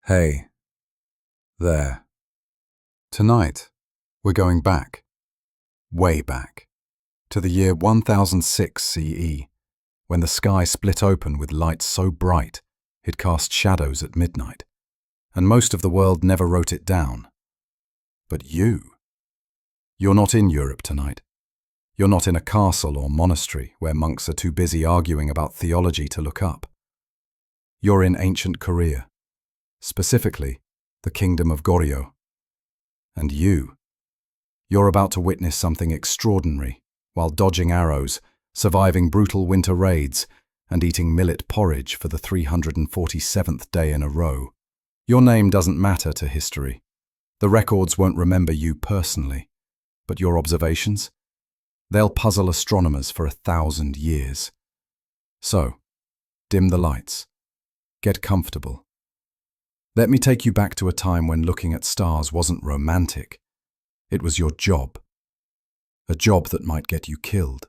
Hey, there. Tonight, we're going back, way back, to the year 1006 CE, when the sky split open with light so bright it cast shadows at midnight, and most of the world never wrote it down. But you're not in Europe tonight. You're not in a castle or monastery where monks are too busy arguing about theology to look up. You're in ancient Korea, specifically the kingdom of Goryeo. And you're about to witness something extraordinary while dodging arrows, surviving brutal winter raids, and eating millet porridge for the 347th day in a row. Your name doesn't matter to history. The records won't remember you personally, but your observations? They'll puzzle astronomers for 1,000 years. So, dim the lights. Get comfortable. Let me take you back to a time when looking at stars wasn't romantic. It was your job. A job that might get you killed.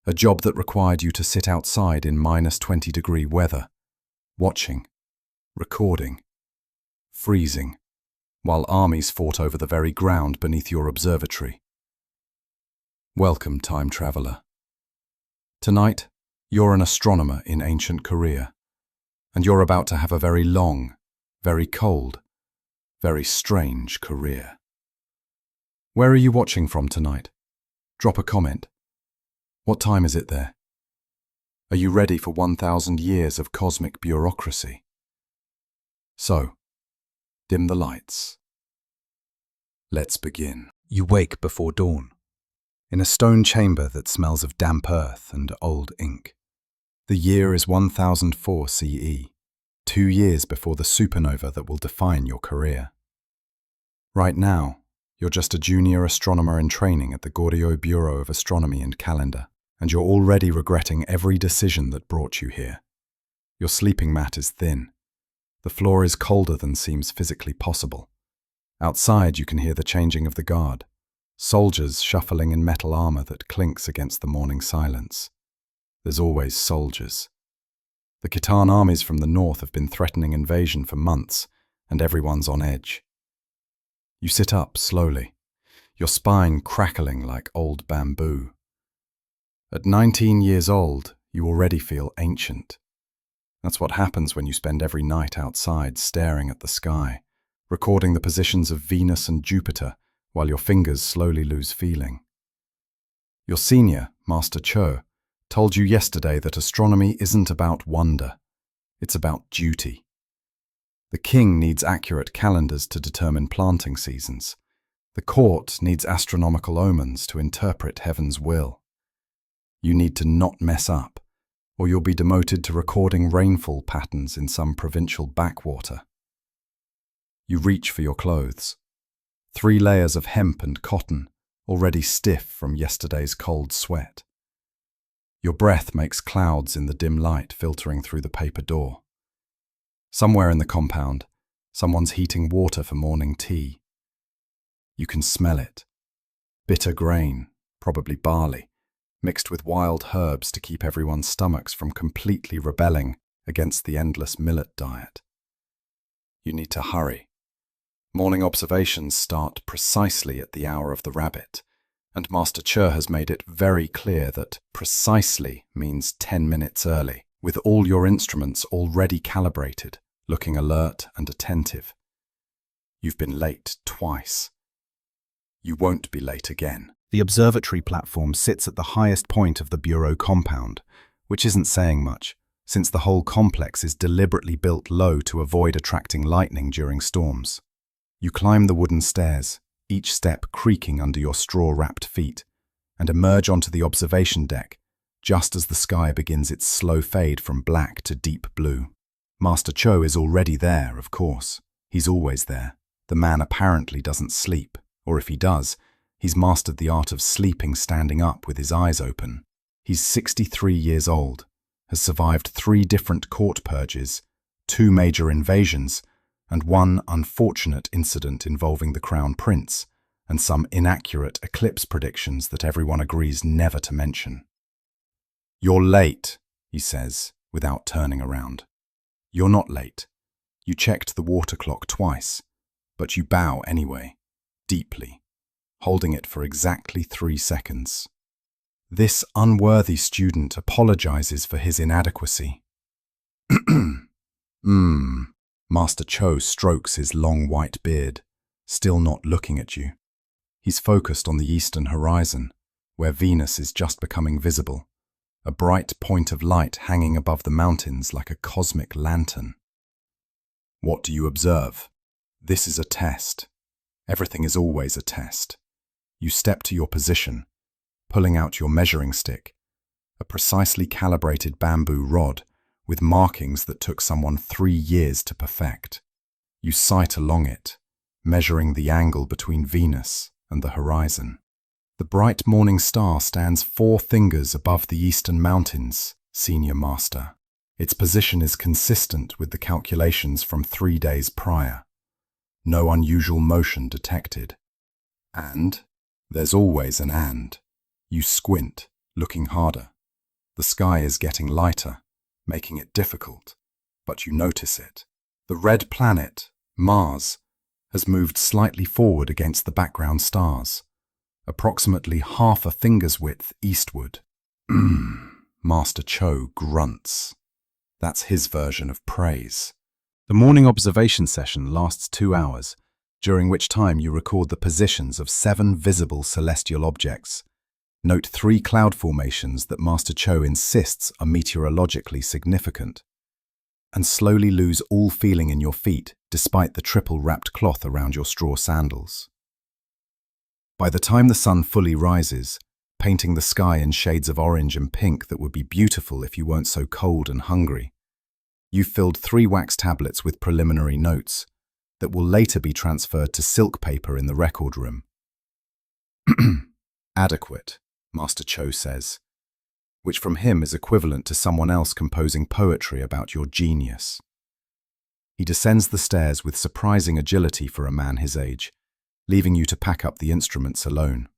A job that required you to sit outside in -20-degree weather, watching, recording, freezing, while armies fought over the very ground beneath your observatory. Welcome, time traveler. Tonight, you're an astronomer in ancient Korea, and you're about to have a very long, very cold, very strange career. Where are you watching from tonight? Drop a comment. What time is it there? Are you ready for 1,000 years of cosmic bureaucracy? So, dim the lights. Let's begin. You wake before dawn, in a stone chamber that smells of damp earth and old ink. The year is 1004 CE, 2 years before the supernova that will define your career. Right now, you're just a junior astronomer in training at the Goryeo Bureau of Astronomy and Calendar, and you're already regretting every decision that brought you here. Your sleeping mat is thin. The floor is colder than seems physically possible. Outside, you can hear the changing of the guard, soldiers shuffling in metal armor that clinks against the morning silence. There's always soldiers. The Khitan armies from the north have been threatening invasion for months, and everyone's on edge. You sit up slowly, your spine crackling like old bamboo. At 19 years old, you already feel ancient. That's what happens when you spend every night outside staring at the sky, recording the positions of Venus and Jupiter while your fingers slowly lose feeling. Your senior, Master Cho, told you yesterday that astronomy isn't about wonder, it's about duty. The king needs accurate calendars to determine planting seasons. The court needs astronomical omens to interpret heaven's will. You need to not mess up, or you'll be demoted to recording rainfall patterns in some provincial backwater. You reach for your clothes. 3 layers of hemp and cotton, already stiff from yesterday's cold sweat. Your breath makes clouds in the dim light filtering through the paper door. Somewhere in the compound, someone's heating water for morning tea. You can smell it. Bitter grain, probably barley, mixed with wild herbs to keep everyone's stomachs from completely rebelling against the endless millet diet. You need to hurry. Morning observations start precisely at the hour of the rabbit, and Master Cho has made it very clear that precisely means 10 minutes early, with all your instruments already calibrated, looking alert and attentive. You've been late twice. You won't be late again. The observatory platform sits at the highest point of the Bureau compound, which isn't saying much, since the whole complex is deliberately built low to avoid attracting lightning during storms. You climb the wooden stairs, each step creaking under your straw-wrapped feet, and emerge onto the observation deck, just as the sky begins its slow fade from black to deep blue. Master Cho is already there, of course. He's always there. The man apparently doesn't sleep, or if he does, he's mastered the art of sleeping standing up with his eyes open. He's 63 years old, has survived 3 different court purges, 2 major invasions, and 1 unfortunate incident involving the Crown Prince, and some inaccurate eclipse predictions that everyone agrees never to mention. "You're late," he says, without turning around. "You're not late. You checked the water clock twice, but you bow anyway, deeply, holding it for exactly 3 seconds. This unworthy student apologizes for his inadequacy. Master Cho strokes his long white beard, still not looking at you. He's focused on the eastern horizon, where Venus is just becoming visible, a bright point of light hanging above the mountains like a cosmic lantern. What do you observe? This is a test. Everything is always a test. You step to your position, pulling out your measuring stick, a precisely calibrated bamboo rod with markings that took someone 3 years to perfect. You sight along it, measuring the angle between Venus and the horizon. The bright morning star stands 4 fingers above the eastern mountains, Senior Master. Its position is consistent with the calculations from 3 days prior. No unusual motion detected. And there's always an and. You squint, looking harder. The sky is getting lighter, making it difficult, but you notice it. The red planet, Mars, has moved slightly forward against the background stars, approximately half a finger's width eastward. Master Cho grunts. That's his version of praise. The morning observation session lasts 2 hours, during which time you record the positions of 7 visible celestial objects. Note 3 cloud formations that Master Cho insists are meteorologically significant, and slowly lose all feeling in your feet despite the triple-wrapped cloth around your straw sandals. By the time the sun fully rises, painting the sky in shades of orange and pink that would be beautiful if you weren't so cold and hungry, you've filled 3 wax tablets with preliminary notes that will later be transferred to silk paper in the record room. Adequate, Master Cho says, which from him is equivalent to someone else composing poetry about your genius. He descends the stairs with surprising agility for a man his age, leaving you to pack up the instruments alone.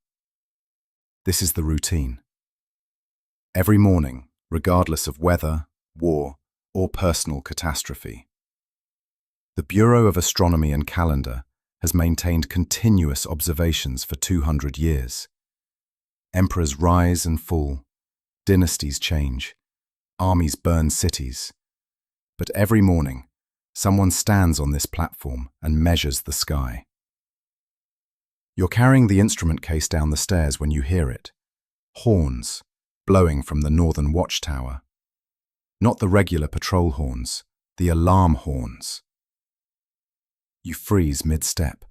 This is the routine. Every morning, regardless of weather, war, or personal catastrophe. The Bureau of Astronomy and Calendar has maintained continuous observations for 200 years. Emperors rise and fall, dynasties change, armies burn cities. But every morning, someone stands on this platform and measures the sky. You're carrying the instrument case down the stairs when you hear it. Horns, blowing from the northern watchtower. Not the regular patrol horns, the alarm horns. You freeze mid-step.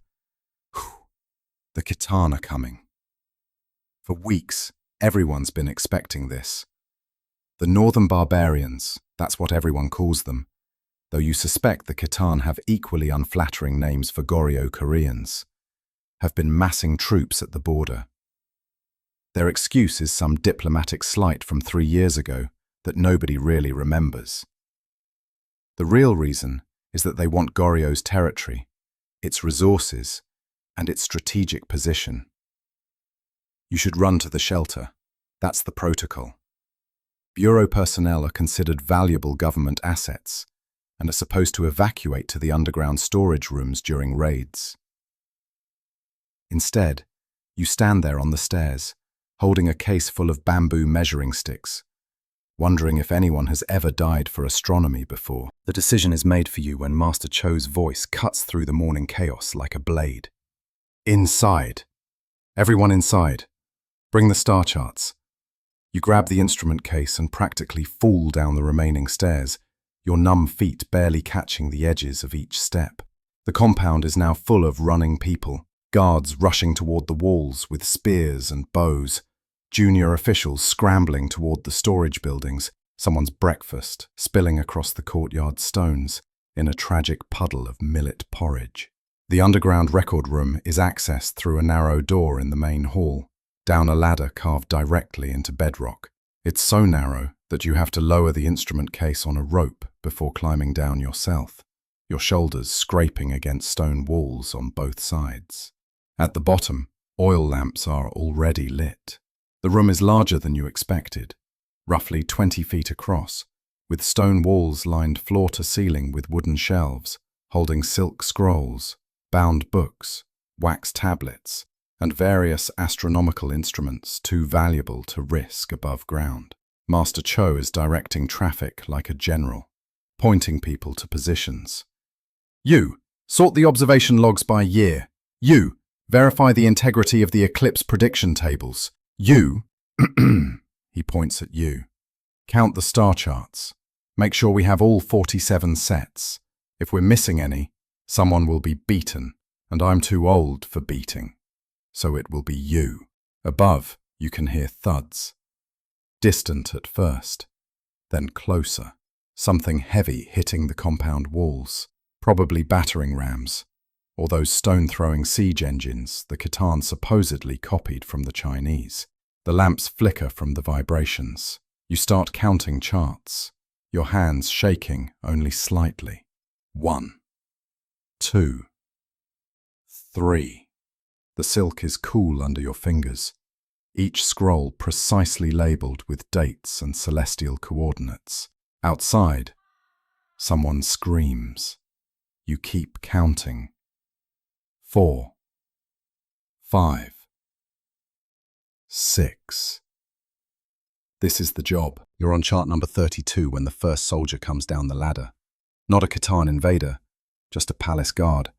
The Khitan are coming. For weeks, everyone's been expecting this. The Northern Barbarians, that's what everyone calls them, though you suspect the Khitan have equally unflattering names for Goryeo-Koreans, have been massing troops at the border. Their excuse is some diplomatic slight from 3 years ago that nobody really remembers. The real reason is that they want Goryeo's territory, its resources, and its strategic position. You should run to the shelter. That's the protocol. Bureau personnel are considered valuable government assets and are supposed to evacuate to the underground storage rooms during raids. Instead, you stand there on the stairs, holding a case full of bamboo measuring sticks, wondering if anyone has ever died for astronomy before. The decision is made for you when Master Cho's voice cuts through the morning chaos like a blade. Inside. Everyone inside. Bring the star charts. You grab the instrument case and practically fall down the remaining stairs, your numb feet barely catching the edges of each step. The compound is now full of running people, guards rushing toward the walls with spears and bows, junior officials scrambling toward the storage buildings, someone's breakfast spilling across the courtyard stones in a tragic puddle of millet porridge. The underground record room is accessed through a narrow door in the main hall, down a ladder carved directly into bedrock. It's so narrow that you have to lower the instrument case on a rope before climbing down yourself, your shoulders scraping against stone walls on both sides. At the bottom, oil lamps are already lit. The room is larger than you expected, roughly 20 feet across, with stone walls lined floor to ceiling with wooden shelves, holding silk scrolls, bound books, wax tablets, and various astronomical instruments too valuable to risk above ground. Master Cho is directing traffic like a general, pointing people to positions. You, sort the observation logs by year. You, verify the integrity of the eclipse prediction tables. You, he points at you, count the star charts. Make sure we have all 47 sets. If we're missing any, someone will be beaten, and I'm too old for beating. So it will be you. Above, you can hear thuds. Distant at first, then closer. Something heavy hitting the compound walls, probably battering rams, or those stone-throwing siege engines the Khitan supposedly copied from the Chinese. The lamps flicker from the vibrations. You start counting charts, your hands shaking only slightly. 1, 2, 3. The silk is cool under your fingers, each scroll precisely labelled with dates and celestial coordinates. Outside, someone screams. You keep counting. 4, 5, 6. This is the job. You're on chart number 32 when the first soldier comes down the ladder. Not a Khitan invader, just a palace guard,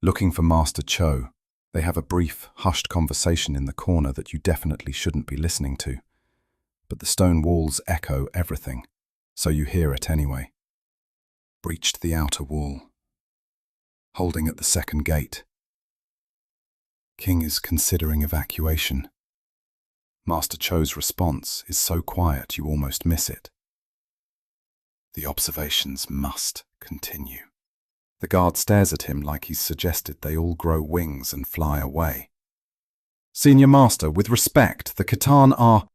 looking for Master Cho. They have a brief, hushed conversation in the corner that you definitely shouldn't be listening to. But the stone walls echo everything, so you hear it anyway. Breached the outer wall. Holding at the second gate. King is considering evacuation. Master Cho's response is so quiet you almost miss it. The observations must continue. The guard stares at him like he's suggested they all grow wings and fly away. Senior Master, with respect, the Khitan are...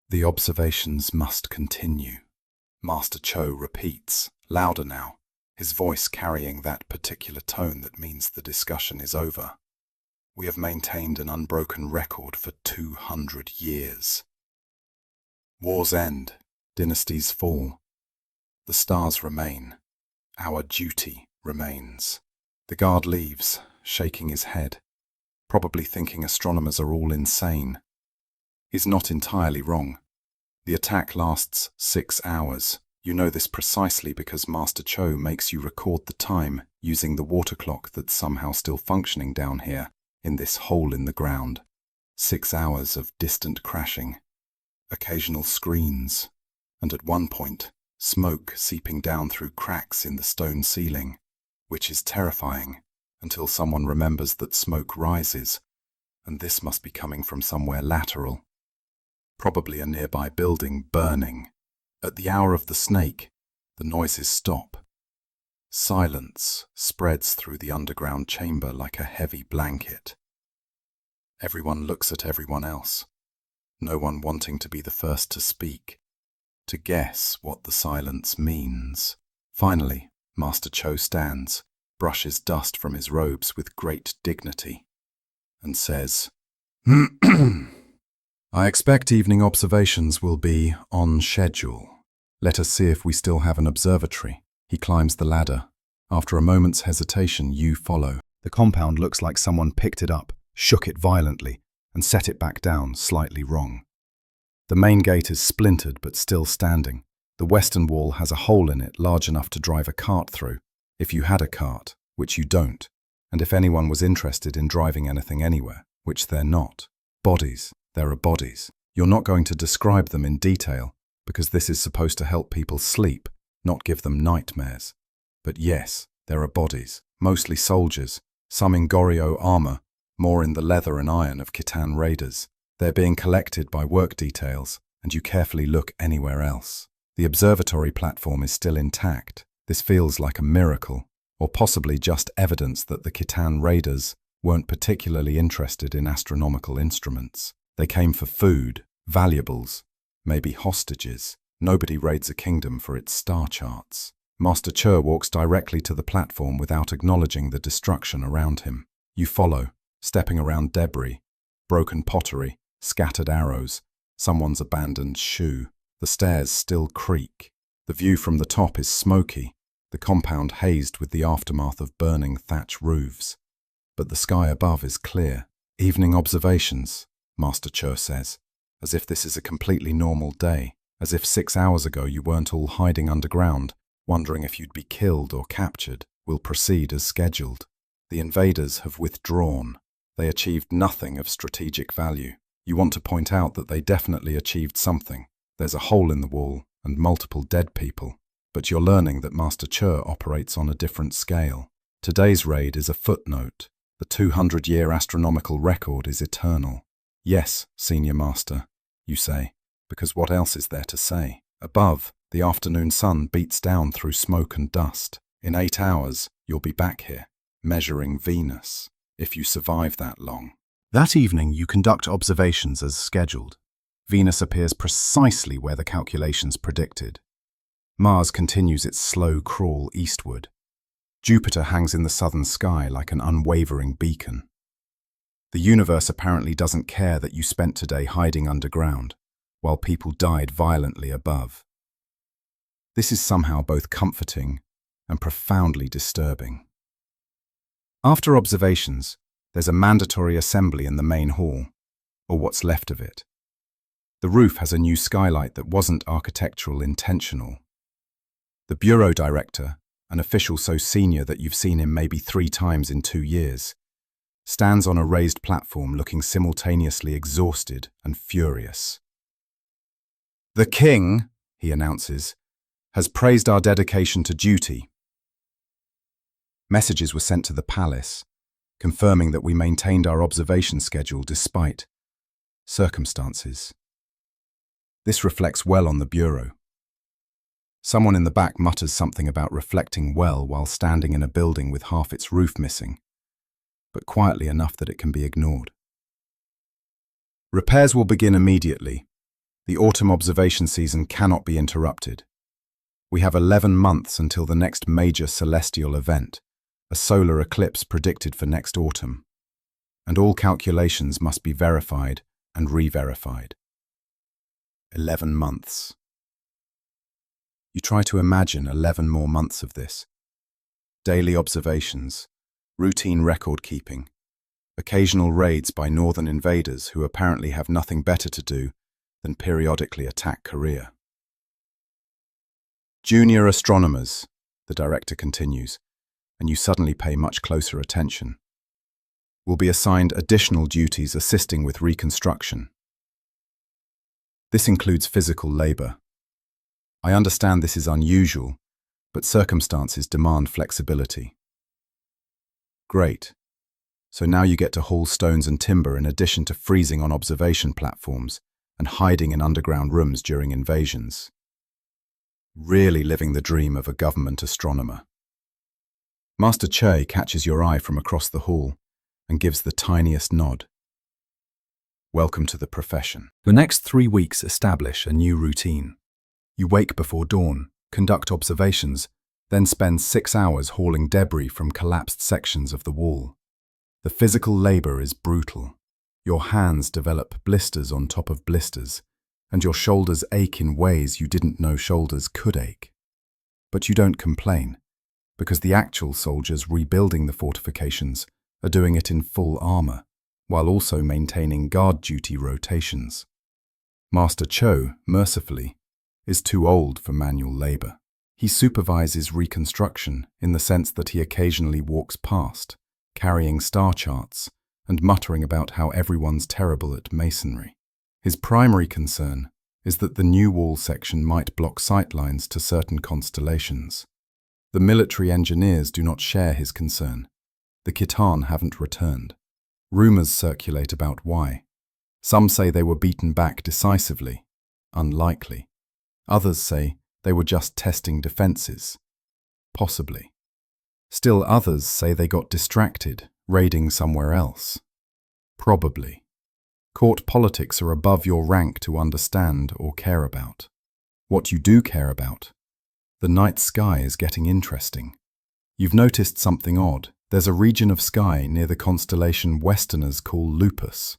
The observations must continue. Master Cho repeats, louder now, his voice carrying that particular tone that means the discussion is over. We have maintained an unbroken record for 200 years. Wars end, dynasties fall. The stars remain. Our duty remains. The guard leaves, shaking his head, probably thinking astronomers are all insane. He's not entirely wrong. The attack lasts 6 hours. You know this precisely because Master Cho makes you record the time using the water clock that's somehow still functioning down here, in this hole in the ground. 6 hours of distant crashing, occasional screens, and at one point, smoke seeping down through cracks in the stone ceiling, which is terrifying until someone remembers that smoke rises, and this must be coming from somewhere lateral. Probably a nearby building burning. At the hour of the snake, the noises stop. Silence spreads through the underground chamber like a heavy blanket. Everyone looks at everyone else, no one wanting to be the first to speak, to guess what the silence means. Finally, Master Cho stands, brushes dust from his robes with great dignity, and says, I expect evening observations will be on schedule. Let us see if we still have an observatory. He climbs the ladder. After a moment's hesitation, you follow. The compound looks like someone picked it up, shook it violently, and set it back down slightly wrong. The main gate is splintered but still standing. The western wall has a hole in it large enough to drive a cart through, if you had a cart, which you don't, and if anyone was interested in driving anything anywhere, which they're not. Bodies. There are bodies. You're not going to describe them in detail, because this is supposed to help people sleep, not give them nightmares. But yes, there are bodies, mostly soldiers, some in Goryeo armor, more in the leather and iron of Khitan raiders. They're being collected by work details, and you carefully look anywhere else. The observatory platform is still intact. This feels like a miracle, or possibly just evidence that the Khitan raiders weren't particularly interested in astronomical instruments. They came for food, valuables, maybe hostages. Nobody raids a kingdom for its star charts. Master Cho walks directly to the platform without acknowledging the destruction around him. You follow, stepping around debris, broken pottery, scattered arrows, someone's abandoned shoe. The stairs still creak. The view from the top is smoky, the compound hazed with the aftermath of burning thatch roofs. But the sky above is clear. Evening observations, Master Cho says, as if this is a completely normal day, as if 6 hours ago you weren't all hiding underground, wondering if you'd be killed or captured. Will proceed as scheduled. The invaders have withdrawn. They achieved nothing of strategic value. You want to point out that they definitely achieved something. There's a hole in the wall and multiple dead people. But you're learning that Master Cho operates on a different scale. Today's raid is a footnote. The 200-year astronomical record is eternal. Yes, Senior Master, you say, because what else is there to say? Above, the afternoon sun beats down through smoke and dust. In 8 hours, you'll be back here, measuring Venus, if you survive that long. That evening, you conduct observations as scheduled. Venus appears precisely where the calculations predicted. Mars continues its slow crawl eastward. Jupiter hangs in the southern sky like an unwavering beacon. The universe apparently doesn't care that you spent today hiding underground, while people died violently above. This is somehow both comforting and profoundly disturbing. After observations, there's a mandatory assembly in the main hall, or what's left of it. The roof has a new skylight that wasn't architectural intentional. The bureau director, an official so senior that you've seen him maybe 3 times in 2 years, stands on a raised platform looking simultaneously exhausted and furious. "The king," he announces, "has praised our dedication to duty." Messages were sent to the palace, confirming that we maintained our observation schedule despite circumstances. This reflects well on the bureau. Someone in the back mutters something about reflecting well while standing in a building with half its roof missing, but quietly enough that it can be ignored. Repairs will begin immediately. The autumn observation season cannot be interrupted. We have 11 months until the next major celestial event, a solar eclipse predicted for next autumn, and all calculations must be verified and re-verified. 11 months. You try to imagine 11 more months of this. Daily observations, routine record-keeping, occasional raids by northern invaders who apparently have nothing better to do than periodically attack Korea. Junior astronomers, the director continues, and you suddenly pay much closer attention, will be assigned additional duties assisting with reconstruction. This includes physical labor. I understand this is unusual, but circumstances demand flexibility. Great. So now you get to haul stones and timber in addition to freezing on observation platforms and hiding in underground rooms during invasions. Really living the dream of a government astronomer. Master Che catches your eye from across the hall and gives the tiniest nod. Welcome to the profession. The next 3 weeks establish a new routine. You wake before dawn, conduct observations, then spend 6 hours hauling debris from collapsed sections of the wall. The physical labor is brutal. Your hands develop blisters on top of blisters, and your shoulders ache in ways you didn't know shoulders could ache. But you don't complain, because the actual soldiers rebuilding the fortifications are doing it in full armor, while also maintaining guard duty rotations. Master Cho, mercifully, is too old for manual labor. He supervises reconstruction in the sense that he occasionally walks past, carrying star charts and muttering about how everyone's terrible at masonry. His primary concern is that the new wall section might block sightlines to certain constellations. The military engineers do not share his concern. The Khitan haven't returned. Rumors circulate about why. Some say they were beaten back decisively. Unlikely. Others say they were just testing defenses. Possibly. Still others say they got distracted, raiding somewhere else. Probably. Court politics are above your rank to understand or care about. What you do care about? The night sky is getting interesting. You've noticed something odd. There's a region of sky near the constellation Westerners call Lupus.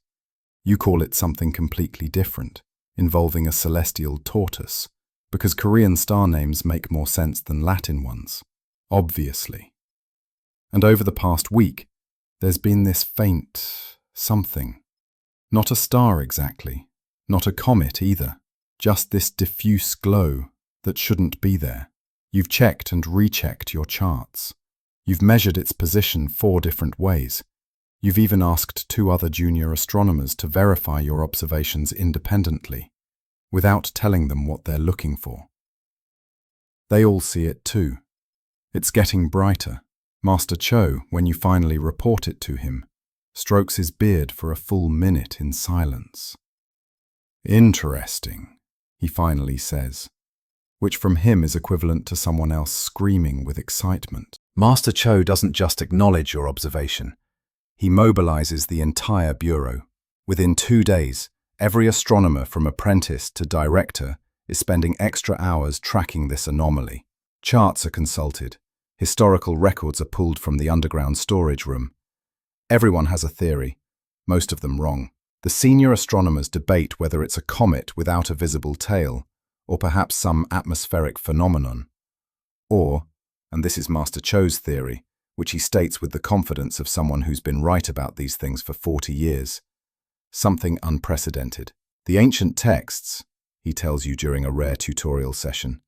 You call it something completely different, involving a celestial tortoise, because Korean star names make more sense than Latin ones. obviously. And over the past week, there's been this faint something. Not a star exactly, not a comet either, just this diffuse glow that shouldn't be there. You've checked and rechecked your charts. You've measured its position 4 different ways. You've even asked 2 other junior astronomers to verify your observations independently, without telling them what they're looking for. They all see it too. It's getting brighter. Master Cho, when you finally report it to him, strokes his beard for a full minute in silence. "Interesting," he finally says, which from him is equivalent to someone else screaming with excitement. Master Cho doesn't just acknowledge your observation. He mobilizes the entire bureau. Within 2 days, every astronomer from apprentice to director is spending extra hours tracking this anomaly. Charts are consulted. Historical records are pulled from the underground storage room. Everyone has a theory, most of them wrong. The senior astronomers debate whether it's a comet without a visible tail, or perhaps some atmospheric phenomenon. Or, and this is Master Cho's theory, which he states with the confidence of someone who's been right about these things for 40 years, something unprecedented. The ancient texts, he tells you during a rare tutorial session,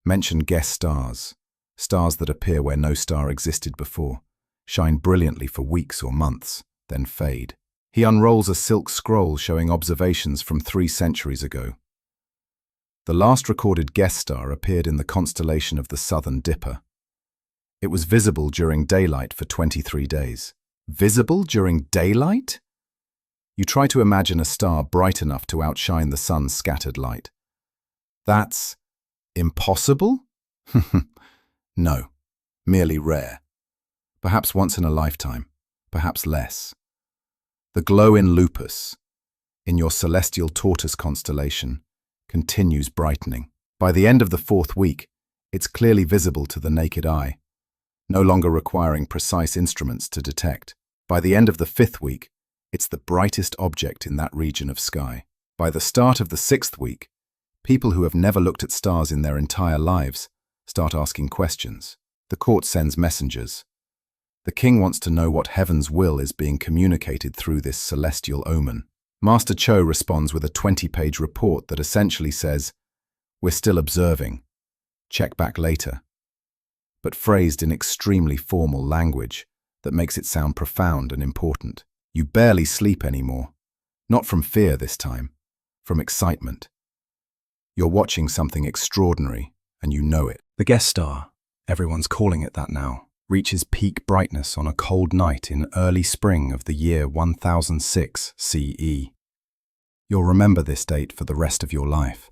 mention guest stars, stars that appear where no star existed before, shine brilliantly for weeks or months, then fade. He unrolls a silk scroll showing observations from 3 centuries ago. The last recorded guest star appeared in the constellation of the Southern Dipper. It was visible during daylight for 23 days. Visible during daylight? You try to imagine a star bright enough to outshine the sun's scattered light. That's impossible? No, merely rare. Perhaps once in a lifetime, perhaps less. The glow in Lupus, in your celestial tortoise constellation, continues brightening. By the end of the 4th week, it's clearly visible to the naked eye, no longer requiring precise instruments to detect. By the end of the 5th week, it's the brightest object in that region of sky. By the start of the 6th week, people who have never looked at stars in their entire lives start asking questions. The court sends messengers. The king wants to know what heaven's will is being communicated through this celestial omen. Master Cho responds with a 20-page report that essentially says, "We're still observing. Check back later," but phrased in extremely formal language that makes it sound profound and important. You barely sleep anymore. Not from fear this time, from excitement. You're watching something extraordinary, and you know it. The guest star, everyone's calling it that now, reaches peak brightness on a cold night in early spring of the year 1006 CE. You'll remember this date for the rest of your life.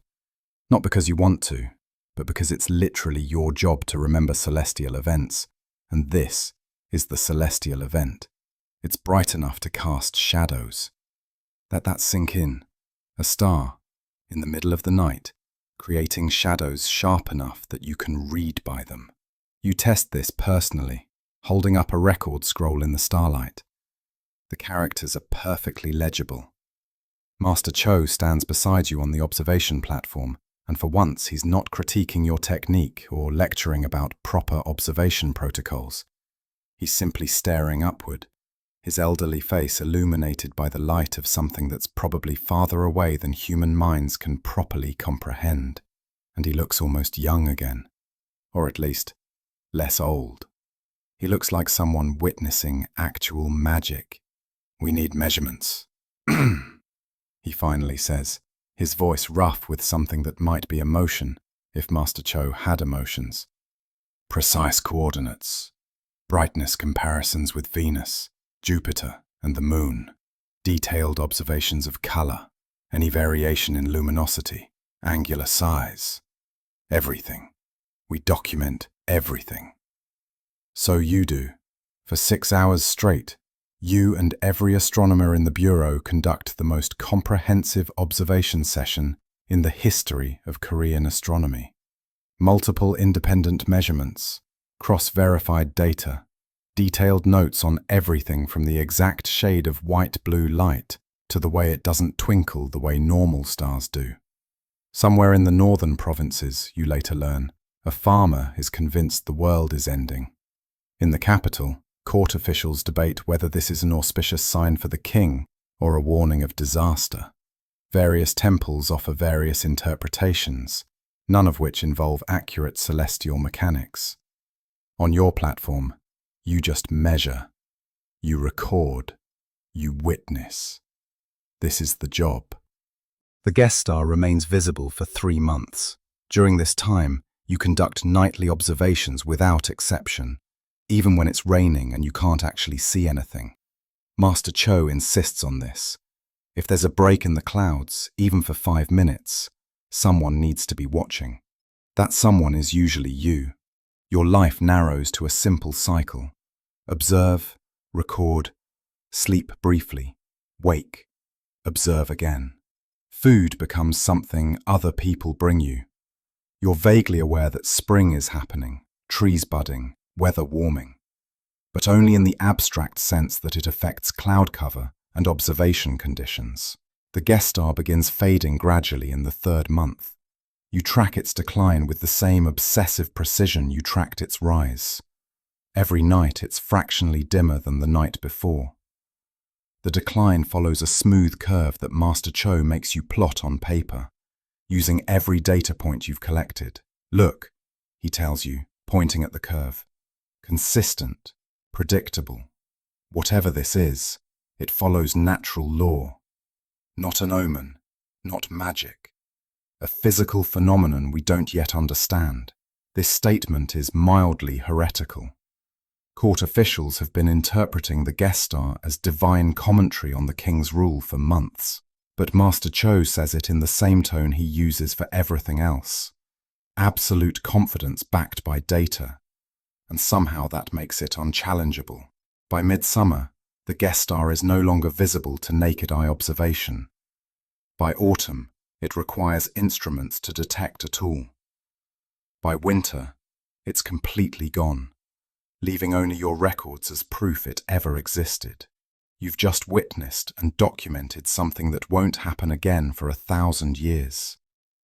Not because you want to, but because it's literally your job to remember celestial events, and this is the celestial event. It's bright enough to cast shadows. Let that sink in. A star, in the middle of the night, creating shadows sharp enough that you can read by them. You test this personally, holding up a record scroll in the starlight. The characters are perfectly legible. Master Cho stands beside you on the observation platform, and for once he's not critiquing your technique or lecturing about proper observation protocols. He's simply staring upward, his elderly face illuminated by the light of something that's probably farther away than human minds can properly comprehend. And he looks almost young again, or at least less old. He looks like someone witnessing actual magic. "We need measurements," he finally says, his voice rough with something that might be emotion, if Master Cho had emotions. "Precise coordinates, brightness comparisons with Venus, Jupiter, and the Moon, detailed observations of color, any variation in luminosity, angular size, everything. We document everything." So you do. For 6 hours straight, you and every astronomer in the Bureau conduct the most comprehensive observation session in the history of Korean astronomy. Multiple independent measurements, cross-verified data, detailed notes on everything from the exact shade of white-blue light to the way it doesn't twinkle the way normal stars do. Somewhere in the northern provinces, you later learn, A farmer is convinced the world is ending. In the capital, court officials debate whether this is an auspicious sign for the king or a warning of disaster. Various temples offer various interpretations, none of which involve accurate celestial mechanics. On your platform, you just measure, you record, you witness. This is the job. The guest star remains visible for 3 months. During this time, you conduct nightly observations without exception, even when it's raining and you can't actually see anything. Master Cho insists on this. If there's a break in the clouds, even for 5 minutes, someone needs to be watching. That someone is usually you. Your life narrows to a simple cycle. Observe, record, sleep briefly, wake, observe again. Food becomes something other people bring you. You're vaguely aware that spring is happening, trees budding, weather warming, but only in the abstract sense that it affects cloud cover and observation conditions. The guest star begins fading gradually in the 3rd month. You track its decline with the same obsessive precision you tracked its rise. Every night it's fractionally dimmer than the night before. The decline follows a smooth curve that Master Cho makes you plot on paper, using every data point you've collected. Look, he tells you, pointing at the curve. Consistent, predictable. Whatever this is, it follows natural law. Not an omen, not magic. A physical phenomenon we don't yet understand. This statement is mildly heretical. Court officials have been interpreting the guest star as divine commentary on the king's rule for months, but Master Cho says it in the same tone he uses for everything else. Absolute confidence backed by data, and somehow that makes it unchallengeable. By midsummer, the guest star is no longer visible to naked eye observation. By autumn, it requires instruments to detect at all. By winter, it's completely gone, leaving only your records as proof it ever existed. You've just witnessed and documented something that won't happen again for 1,000 years.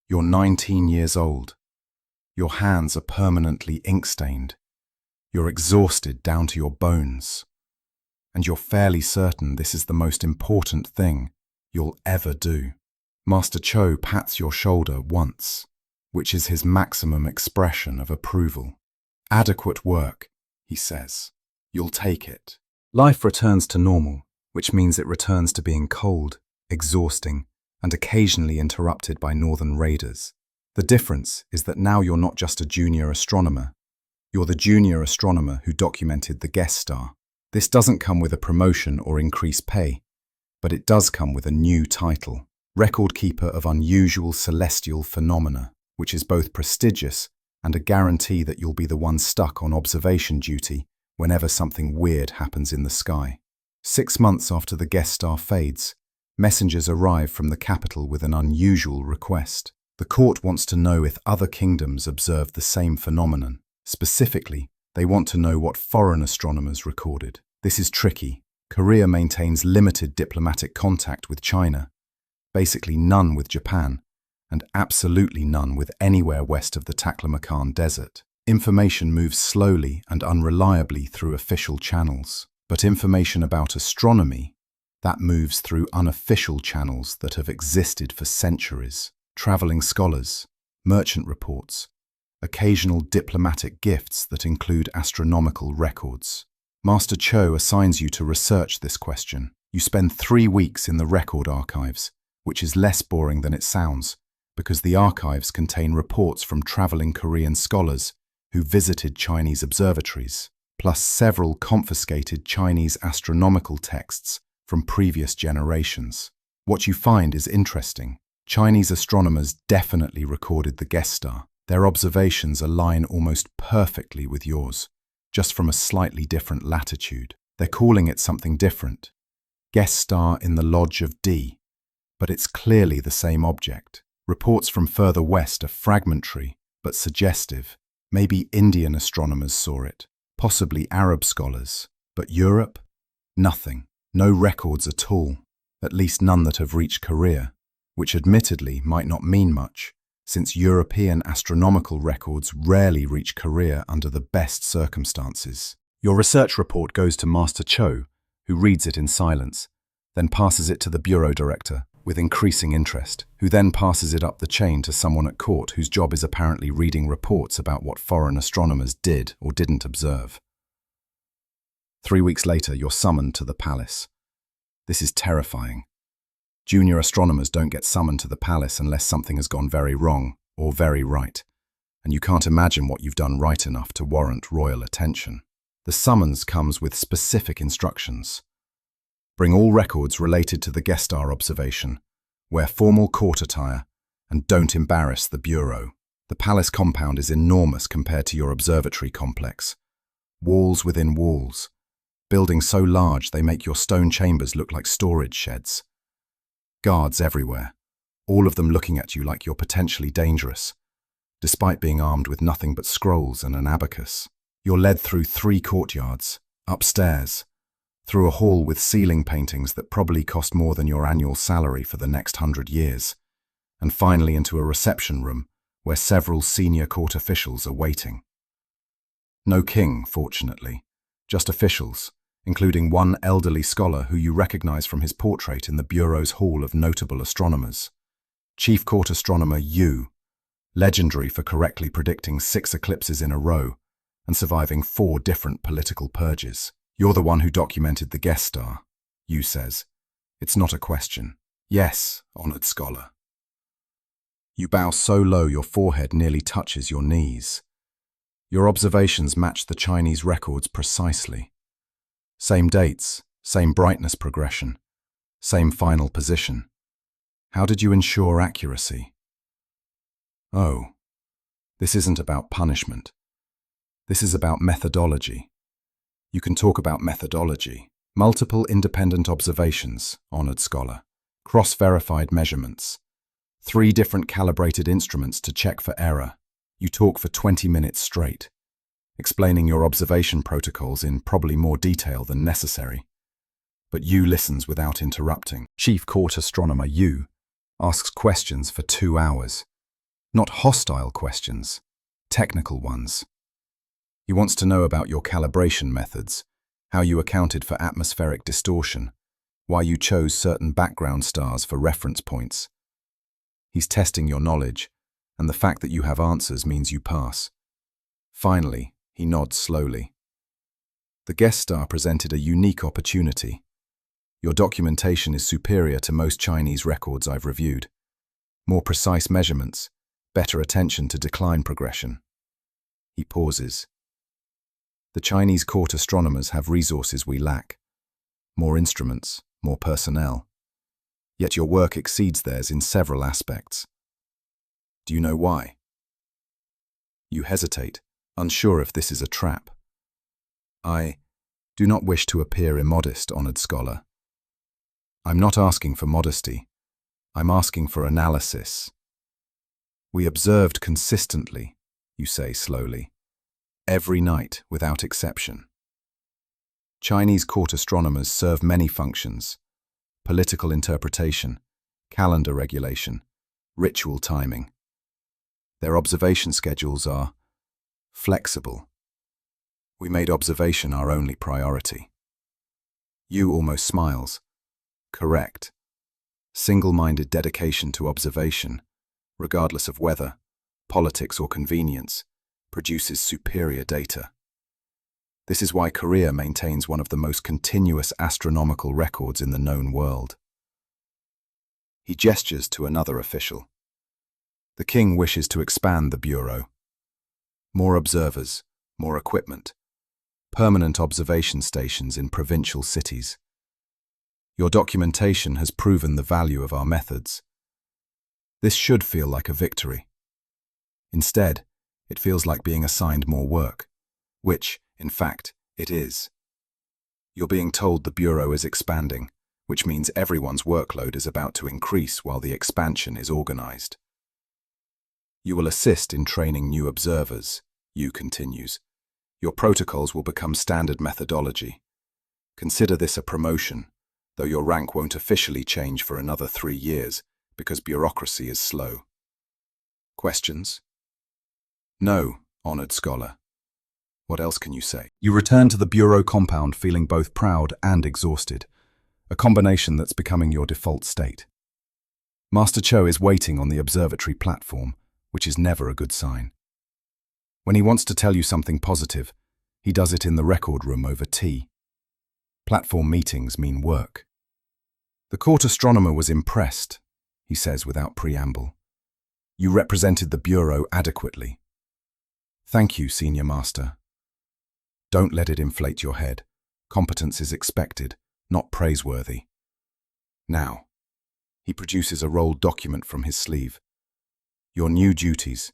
You're 19 years old. Your hands are permanently ink-stained. You're exhausted down to your bones. And you're fairly certain this is the most important thing you'll ever do. Master Cho pats your shoulder once, which is his maximum expression of approval. Adequate work, he says. You'll take it. Life returns to normal, which means it returns to being cold, exhausting, and occasionally interrupted by northern raiders. The difference is that now you're not just a junior astronomer. You're the junior astronomer who documented the guest star. This doesn't come with a promotion or increased pay, but it does come with a new title, Record Keeper of Unusual Celestial Phenomena, which is both prestigious and a guarantee that you'll be the one stuck on observation duty whenever something weird happens in the sky. 6 months after the guest star fades, messengers arrive from the capital with an unusual request. The court wants to know if other kingdoms observe the same phenomenon. Specifically, they want to know what foreign astronomers recorded. This is tricky. Korea maintains limited diplomatic contact with China, basically none with Japan, and absolutely none with anywhere west of the Taklamakan Desert. Information moves slowly and unreliably through official channels, but information about astronomy, that moves through unofficial channels that have existed for centuries. Traveling scholars, merchant reports, occasional diplomatic gifts that include astronomical records. Master Cho assigns you to research this question. You spend 3 weeks in the record archives, which is less boring than it sounds, because the archives contain reports from traveling Korean scholars who visited Chinese observatories, plus several confiscated Chinese astronomical texts from previous generations. What you find is interesting. Chinese astronomers definitely recorded the guest star. Their observations align almost perfectly with yours, just from a slightly different latitude. They're calling it something different. Guest star in the Lodge of D. But it's clearly the same object. Reports from further west are fragmentary, but suggestive. Maybe Indian astronomers saw it, possibly Arab scholars. But Europe? Nothing. No records at all, at least none that have reached Korea, which admittedly might not mean much, since European astronomical records rarely reach Korea under the best circumstances. Your research report goes to Master Cho, who reads it in silence, then passes it to the bureau director with increasing interest, who then passes it up the chain to someone at court whose job is apparently reading reports about what foreign astronomers did or didn't observe. 3 weeks later, you're summoned to the palace. This is terrifying. Junior astronomers don't get summoned to the palace unless something has gone very wrong or very right, and you can't imagine what you've done right enough to warrant royal attention. The summons comes with specific instructions. Bring all records related to the guest star observation, wear formal court attire, and don't embarrass the bureau. The palace compound is enormous compared to your observatory complex. Walls within walls, buildings so large they make your stone chambers look like storage sheds. Guards everywhere, all of them looking at you like you're potentially dangerous, despite being armed with nothing but scrolls and an abacus. You're led through 3 courtyards, upstairs, through a hall with ceiling paintings that probably cost more than your annual salary for the next 100 years, and finally into a reception room where several senior court officials are waiting. No king, fortunately, just officials, including one elderly scholar who you recognize from his portrait in the Bureau's Hall of Notable Astronomers. Chief Court Astronomer Yu, legendary for correctly predicting 6 eclipses in a row and surviving 4 different political purges. You're the one who documented the guest star, Yu says. It's not a question. Yes, honored scholar. You bow so low your forehead nearly touches your knees. Your observations match the Chinese records precisely. Same dates, same brightness progression, same final position. How did you ensure accuracy? Oh, this isn't about punishment. This is about methodology. You can talk about methodology. Multiple independent observations, honored scholar. Cross-verified measurements. 3 different calibrated instruments to check for error. You talk for 20 minutes straight, explaining your observation protocols in probably more detail than necessary. But Yu listens without interrupting. Chief Court Astronomer Yu asks questions for 2 hours. Not hostile questions, technical ones. He wants to know about your calibration methods, how you accounted for atmospheric distortion, why you chose certain background stars for reference points. He's testing your knowledge, and the fact that you have answers means you pass. Finally, he nods slowly. The guest star presented a unique opportunity. Your documentation is superior to most Chinese records I've reviewed. More precise measurements, better attention to decline progression. He pauses. The Chinese court astronomers have resources we lack. More instruments, more personnel. Yet your work exceeds theirs in several aspects. Do you know why? You hesitate, unsure if this is a trap. I do not wish to appear immodest, honored scholar. I'm not asking for modesty. I'm asking for analysis. We observed consistently, you say slowly. Every night, without exception. Chinese court astronomers serve many functions: political interpretation, calendar regulation, ritual timing. Their observation schedules are flexible. We made observation our only priority. Yu almost smiles. Correct. Single-minded dedication to observation, regardless of weather, politics or convenience, produces superior data. This is why Korea maintains one of the most continuous astronomical records in the known world. He gestures to another official. The king wishes to expand the bureau. More observers, more equipment, permanent observation stations in provincial cities. Your documentation has proven the value of our methods. This should feel like a victory. Instead, it feels like being assigned more work, which, in fact, it is. You're being told the bureau is expanding, which means everyone's workload is about to increase while the expansion is organized. You will assist in training new observers, Yu continues. Your protocols will become standard methodology. Consider this a promotion, though your rank won't officially change for another 3 years because bureaucracy is slow. Questions? No, honored scholar. What else can you say? You return to the bureau compound feeling both proud and exhausted, a combination that's becoming your default state. Master Cho is waiting on the observatory platform, which is never a good sign. When he wants to tell you something positive, he does it in the record room over tea. Platform meetings mean work. The court astronomer was impressed, he says without preamble. You represented the bureau adequately. Thank you, Senior Master. Don't let it inflate your head. Competence is expected, not praiseworthy. Now, he produces a rolled document from his sleeve. Your new duties.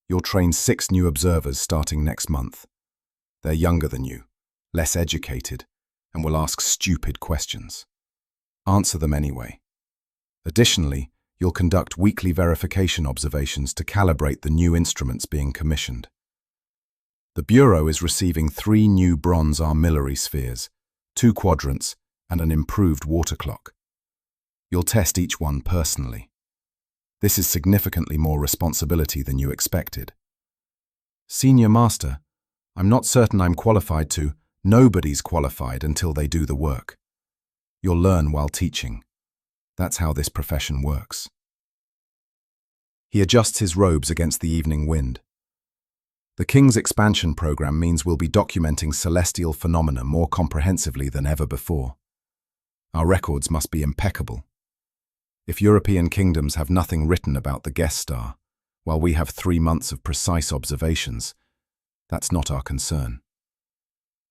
You'll train 6 new observers starting next month. They're younger than you, less educated, and will ask stupid questions. Answer them anyway. Additionally, you'll conduct weekly verification observations to calibrate the new instruments being commissioned. The Bureau is receiving 3 new bronze armillary spheres, 2 quadrants, and an improved water clock. You'll test each one personally. This is significantly more responsibility than you expected. Senior Master, I'm not certain I'm qualified to. Nobody's qualified until they do the work. You'll learn while teaching. That's how this profession works. He adjusts his robes against the evening wind. The King's expansion program means we'll be documenting celestial phenomena more comprehensively than ever before. Our records must be impeccable. If European kingdoms have nothing written about the guest star, while we have 3 months of precise observations, that's not our concern.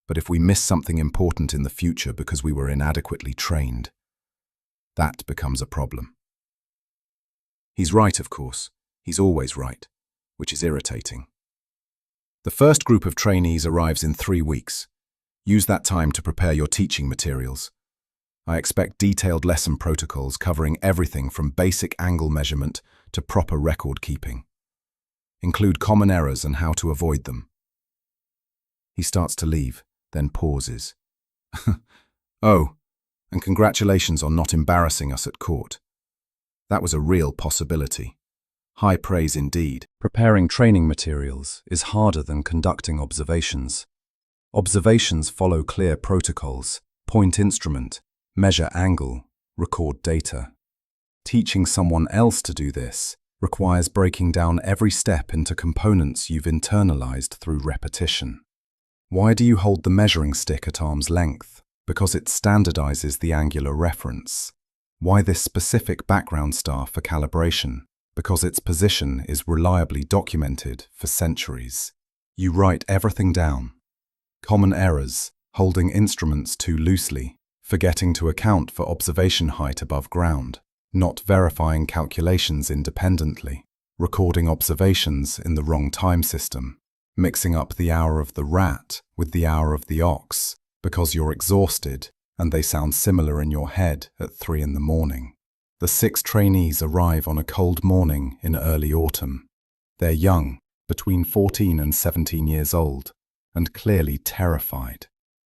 But if we miss something important in the future because we were inadequately trained, that becomes a problem. He's right, of course. He's always right, which is irritating. The first group of trainees arrives in 3 weeks. Use that time to prepare your teaching materials. I expect detailed lesson protocols covering everything from basic angle measurement to proper record keeping. Include common errors and how to avoid them. He starts to leave, then pauses. Oh, and congratulations on not embarrassing us at court. That was a real possibility. High praise indeed. Preparing training materials is harder than conducting observations. Observations follow clear protocols, point instrument, measure angle, record data. Teaching someone else to do this requires breaking down every step into components you've internalized through repetition. Why do you hold the measuring stick at arm's length? Because it standardizes the angular reference. Why this specific background star for calibration? Because its position is reliably documented for centuries. You write everything down. Common errors, holding instruments too loosely, forgetting to account for observation height above ground, not verifying calculations independently, recording observations in the wrong time system, mixing up the hour of the rat with the hour of the ox because you're exhausted and they sound similar in your head at 3 in the morning. The 6 trainees arrive on a cold morning in early autumn. They're young, between 14 and 17 years old, and clearly terrified.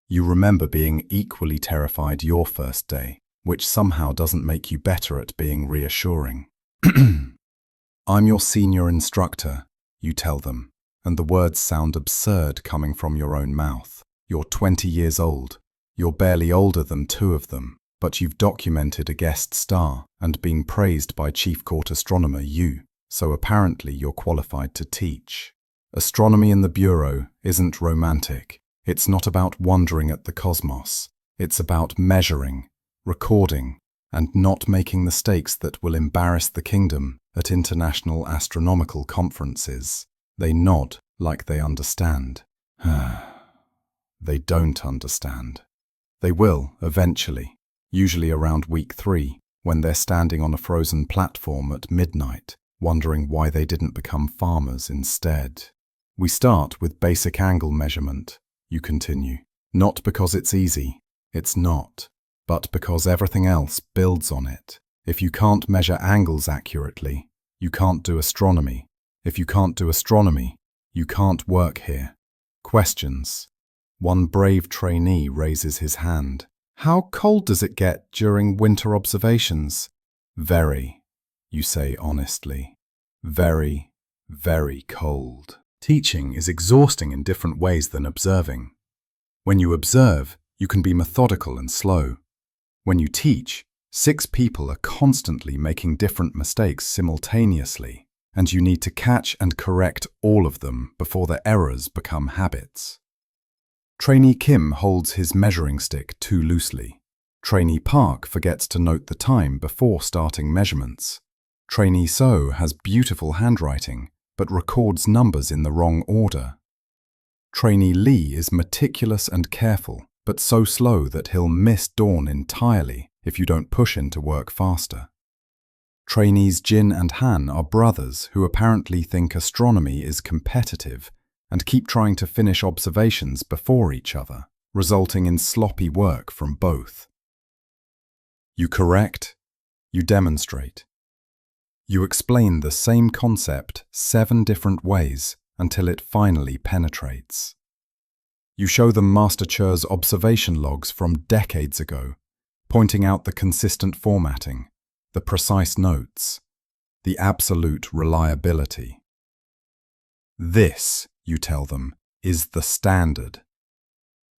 You remember being equally terrified your first day, which somehow doesn't make you better at being reassuring. I'm your senior instructor, you tell them, and the words sound absurd coming from your own mouth. You're 20 years old. You're barely older than 2 of them, but you've documented a guest star and been praised by Chief Court Astronomer Yu, so apparently you're qualified to teach. Astronomy in the Bureau isn't romantic. It's not about wondering at the cosmos. It's about measuring, recording, and not making mistakes that will embarrass the kingdom at international astronomical conferences. They nod like they understand. They don't understand. They will, eventually, usually around week 3, when they're standing on a frozen platform at midnight, wondering why they didn't become farmers instead. We start with basic angle measurement, you continue. Not because it's easy, it's not, but because everything else builds on it. If you can't measure angles accurately, you can't do astronomy. If you can't do astronomy, you can't work here. Questions? One brave trainee raises his hand. How cold does it get during winter observations? Very, you say honestly. very, very cold. Teaching is exhausting in different ways than observing. When you observe, you can be methodical and slow. When you teach, 6 people are constantly making different mistakes simultaneously, and you need to catch and correct all of them before the errors become habits. Trainee Kim holds his measuring stick too loosely. Trainee Park forgets to note the time before starting measurements. Trainee So has beautiful handwriting, but records numbers in the wrong order. Trainee Lee is meticulous and careful, but so slow that he'll miss dawn entirely if you don't push him to work faster. Trainees Jin and Han are brothers who apparently think astronomy is competitive and keep trying to finish observations before each other, resulting in sloppy work from both. You correct, you demonstrate. You explain the same concept 7 different ways until it finally penetrates. You show them Master Che's observation logs from decades ago, pointing out the consistent formatting, the precise notes, the absolute reliability. This, you tell them, is the standard.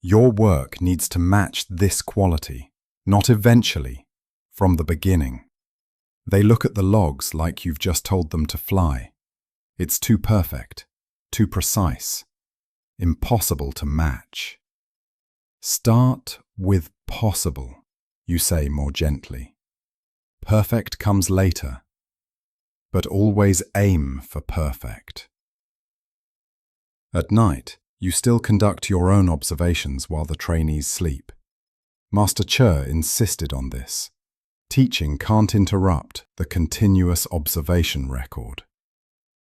Your work needs to match this quality, not eventually, from the beginning. They look at the logs like you've just told them to fly. It's too perfect, too precise, impossible to match. Start with possible, you say more gently. Perfect comes later, but always aim for perfect. At night, you still conduct your own observations while the trainees sleep. Master Che insisted on this. Teaching can't interrupt the continuous observation record.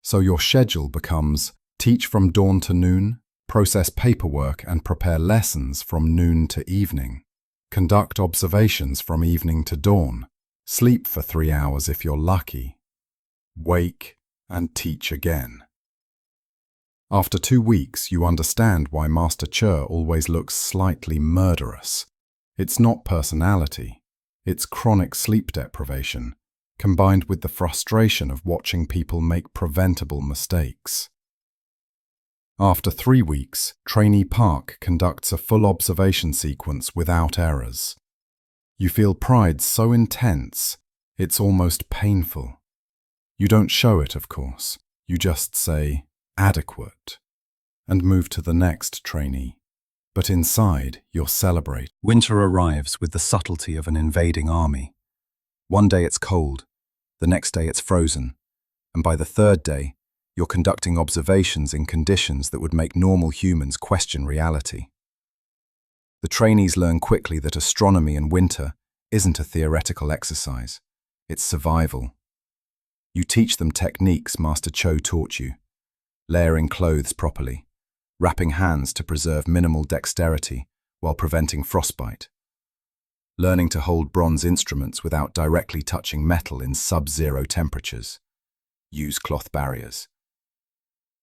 So your schedule becomes teach from dawn to noon, process paperwork and prepare lessons from noon to evening, conduct observations from evening to dawn, sleep for 3 hours if you're lucky, wake and teach again. After 2 weeks, you understand why Master Che always looks slightly murderous. It's not personality. It's chronic sleep deprivation, combined with the frustration of watching people make preventable mistakes. After 3 weeks, Trainee Park conducts a full observation sequence without errors. You feel pride so intense, it's almost painful. You don't show it, of course. You just say, adequate, and move to the next trainee. But inside, you'll celebrate. Winter arrives with the subtlety of an invading army. One day it's cold, the next day it's frozen, and by the 3rd day, you're conducting observations in conditions that would make normal humans question reality. The trainees learn quickly that astronomy in winter isn't a theoretical exercise, it's survival. You teach them techniques Master Che taught you, layering clothes properly, wrapping hands to preserve minimal dexterity while preventing frostbite, learning to hold bronze instruments without directly touching metal in sub-zero temperatures, use cloth barriers,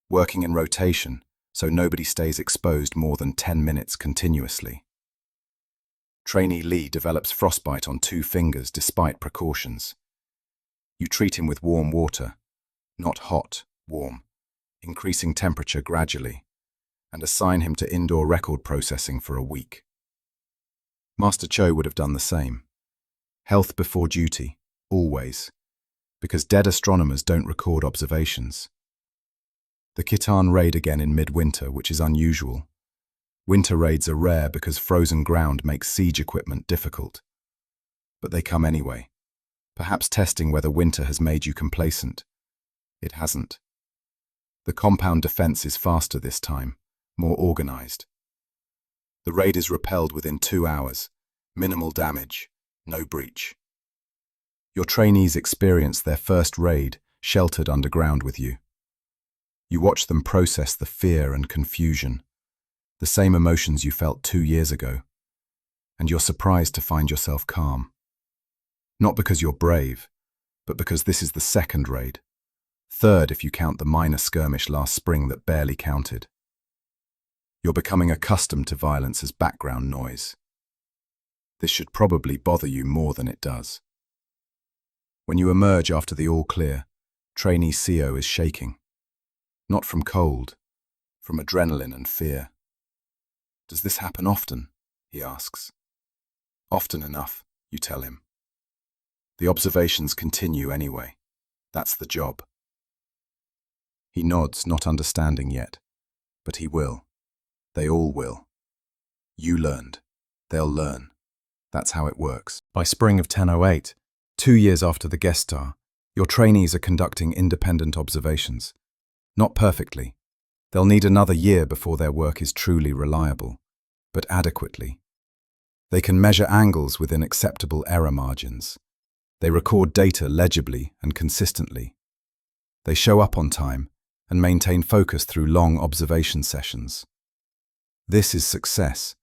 working in rotation so nobody stays exposed more than 10 minutes continuously. Trainee Lee develops frostbite on 2 fingers despite precautions. You treat him with warm water, not hot, warm, increasing temperature gradually, and assign him to indoor record processing for a week. Master Che would have done the same. Health before duty, always, because dead astronomers don't record observations. The Khitan raid again in midwinter, which is unusual. Winter raids are rare because frozen ground makes siege equipment difficult. But they come anyway, perhaps testing whether winter has made you complacent. It hasn't. The compound defense is faster this time, more organized. The raid is repelled within 2 hours, minimal damage, no breach. Your trainees experience their first raid sheltered underground with you. You watch them process the fear and confusion, the same emotions you felt 2 years ago, and you're surprised to find yourself calm. Not because you're brave, but because this is the 2nd raid, 3rd if you count the minor skirmish last spring that barely counted. You're becoming accustomed to violence as background noise. This should probably bother you more than it does. When you emerge after the all clear, Trainee CO is shaking. Not from cold, from adrenaline and fear. Does this happen often? He asks. Often enough, you tell him. The observations continue anyway. That's the job. He nods, not understanding yet. But he will. They all will. You learned. They'll learn. That's how it works. By spring of 1008, 2 years after the guest star, your trainees are conducting independent observations. Not perfectly. They'll need another year before their work is truly reliable, but adequately. They can measure angles within acceptable error margins. They record data legibly and consistently. They show up on time and maintain focus through long observation sessions. This is success,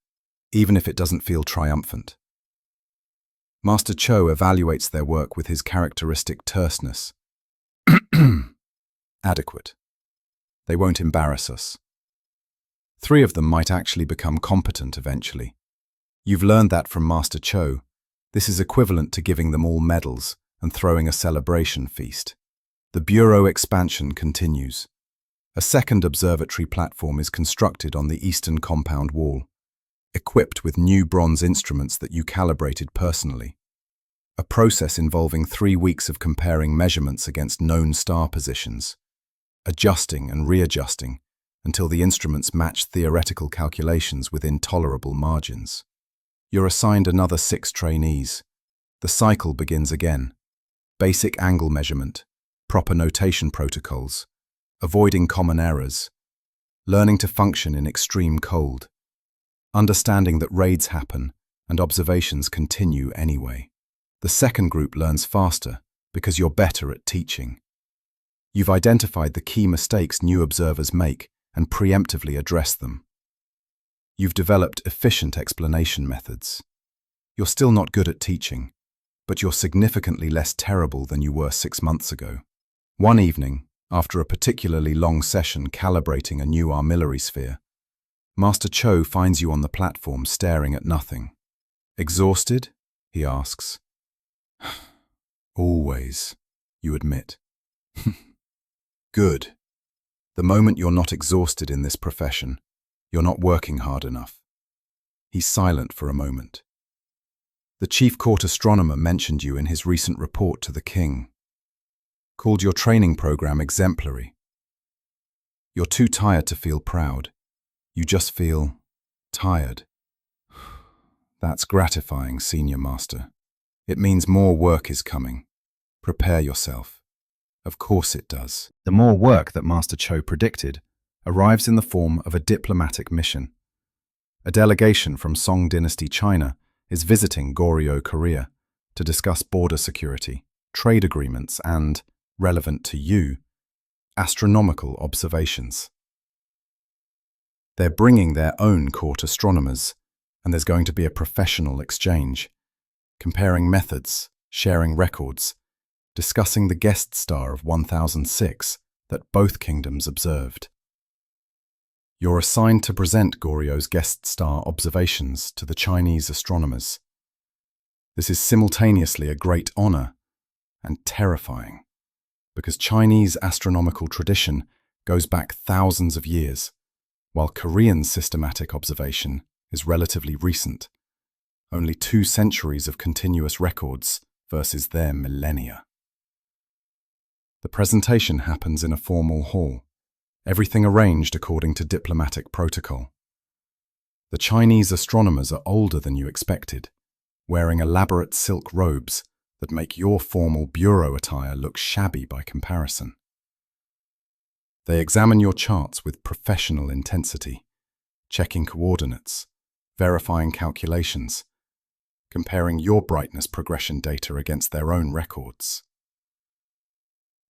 even if it doesn't feel triumphant. Master Cho evaluates their work with his characteristic terseness. Adequate. They won't embarrass us. 3 of them might actually become competent eventually. You've learned that from Master Cho. This is equivalent to giving them all medals and throwing a celebration feast. The Bureau expansion continues. A second observatory platform is constructed on the eastern compound wall, equipped with new bronze instruments that you calibrated personally. A process involving 3 weeks of comparing measurements against known star positions, adjusting and readjusting until the instruments match theoretical calculations within tolerable margins. You're assigned another 6 trainees. The cycle begins again. Basic angle measurement, proper notation protocols, avoiding common errors, learning to function in extreme cold, understanding that raids happen and observations continue anyway. The second group learns faster because you're better at teaching. You've identified the key mistakes new observers make and preemptively address them. You've developed efficient explanation methods. You're still not good at teaching, but you're significantly less terrible than you were 6 months ago. One evening, after a particularly long session calibrating a new armillary sphere, Master Cho finds you on the platform staring at nothing. Exhausted? He asks. Always, you admit. Good. The moment you're not exhausted in this profession, you're not working hard enough. He's silent for a moment. The chief court astronomer mentioned you in his recent report to the king. Called your training program exemplary. You're too tired to feel proud. You just feel tired. That's gratifying, Senior Master. It means more work is coming. Prepare yourself. Of course it does. The more work that Master Cho predicted arrives in the form of a diplomatic mission. A delegation from Song Dynasty China is visiting Goryeo, Korea, to discuss border security, trade agreements, and, relevant to you, astronomical observations. They're bringing their own court astronomers, and there's going to be a professional exchange, comparing methods, sharing records, discussing the guest star of 1006 that both kingdoms observed. You're assigned to present Goryeo's guest star observations to the Chinese astronomers. This is simultaneously a great honor and terrifying, because Chinese astronomical tradition goes back thousands of years, while Korean systematic observation is relatively recent, only 2 centuries of continuous records versus their millennia. The presentation happens in a formal hall, everything arranged according to diplomatic protocol. The Chinese astronomers are older than you expected, wearing elaborate silk robes that make your formal bureau attire look shabby by comparison. They examine your charts with professional intensity, checking coordinates, verifying calculations, comparing your brightness progression data against their own records.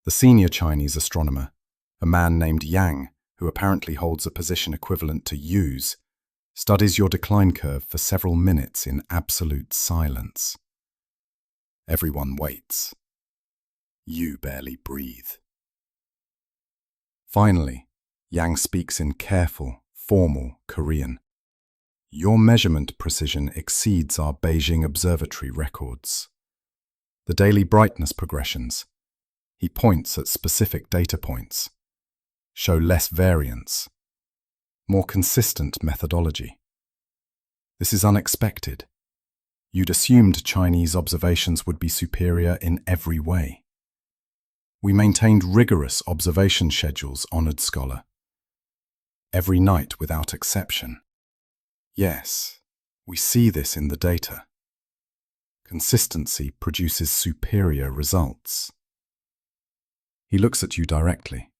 The senior Chinese astronomer, a man named Yang, who apparently holds a position equivalent to Yu's, studies your decline curve for several minutes in absolute silence. Everyone waits. You barely breathe. Finally, Yang speaks in careful, formal Korean. Your measurement precision exceeds our Beijing observatory records. The daily brightness progressions. He points at specific data points, show less variance, more consistent methodology. This is unexpected. You'd assumed Chinese observations would be superior in every way. We maintained rigorous observation schedules, honored scholar. Every night without exception. Yes, we see this in the data. Consistency produces superior results. He looks at you directly.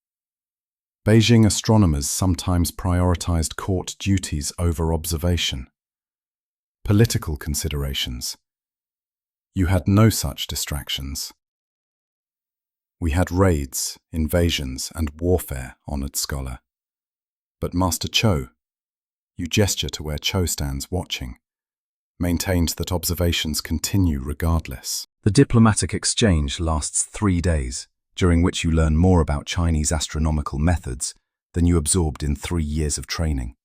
Beijing astronomers sometimes prioritized court duties over observation. Political considerations. You had no such distractions. We had raids, invasions, and warfare, honored scholar. But Master Cho, you gesture to where Cho stands watching, maintained that observations continue regardless. The diplomatic exchange lasts 3 days, during which you learn more about Chinese astronomical methods than you absorbed in 3 years of training.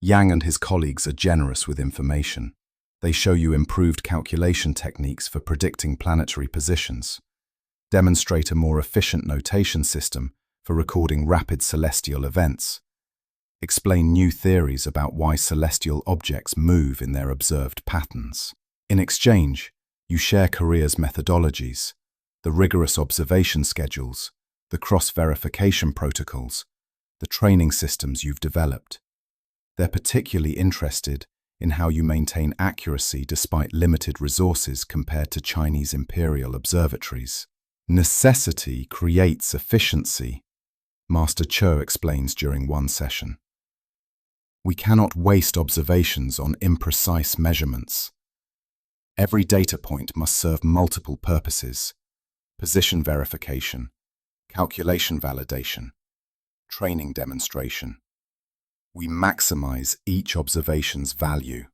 Yang and his colleagues are generous with information. They show you improved calculation techniques for predicting planetary positions, demonstrate a more efficient notation system for recording rapid celestial events, explain new theories about why celestial objects move in their observed patterns. In exchange, you share Korea's methodologies, the rigorous observation schedules, the cross-verification protocols, the training systems you've developed. They're particularly interested in how you maintain accuracy despite limited resources compared to Chinese imperial observatories. Necessity creates efficiency, Master Cho explains during one session. We cannot waste observations on imprecise measurements. Every data point must serve multiple purposes: position verification, calculation validation, training demonstration. We maximize each observation's value.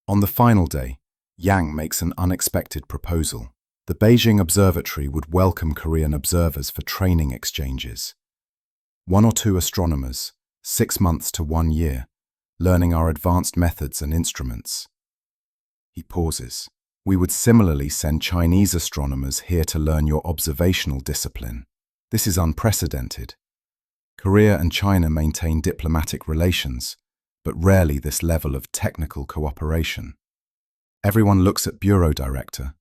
On the final day, Yang makes an unexpected proposal. The Beijing Observatory would welcome Korean observers for training exchanges. 1 or 2 astronomers, 6 months to 1 year, learning our advanced methods and instruments. He pauses. We would similarly send Chinese astronomers here to learn your observational discipline. This is unprecedented. Korea and China maintain diplomatic relations, but rarely this level of technical cooperation. Everyone looks at Bureau Director,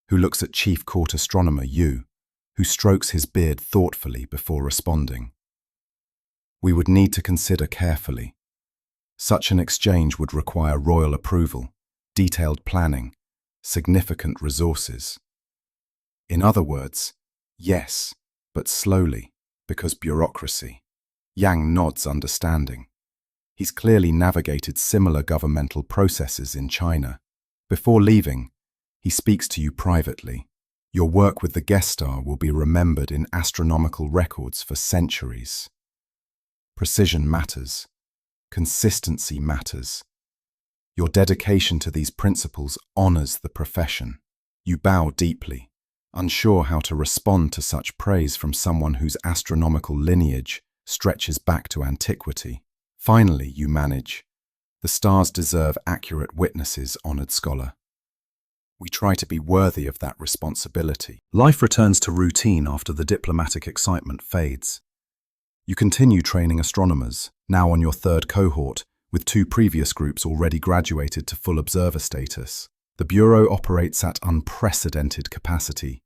who looks at Chief Court Astronomer Yu, who strokes his beard thoughtfully before responding. We would need to consider carefully. Such an exchange would require royal approval, detailed planning, significant resources. In other words, yes, but slowly, because bureaucracy. Yang nods understanding. He's clearly navigated similar governmental processes in China. Before leaving, he speaks to you privately. Your work with the guest star will be remembered in astronomical records for centuries. Precision matters. Consistency matters. Your dedication to these principles honors the profession. You bow deeply, unsure how to respond to such praise from someone whose astronomical lineage stretches back to antiquity. Finally, you manage. The stars deserve accurate witnesses, honored scholar. We try to be worthy of that responsibility. Life returns to routine after the diplomatic excitement fades. You continue training astronomers, now on your 3rd cohort, with 2 previous groups already graduated to full observer status. The Bureau operates at unprecedented capacity.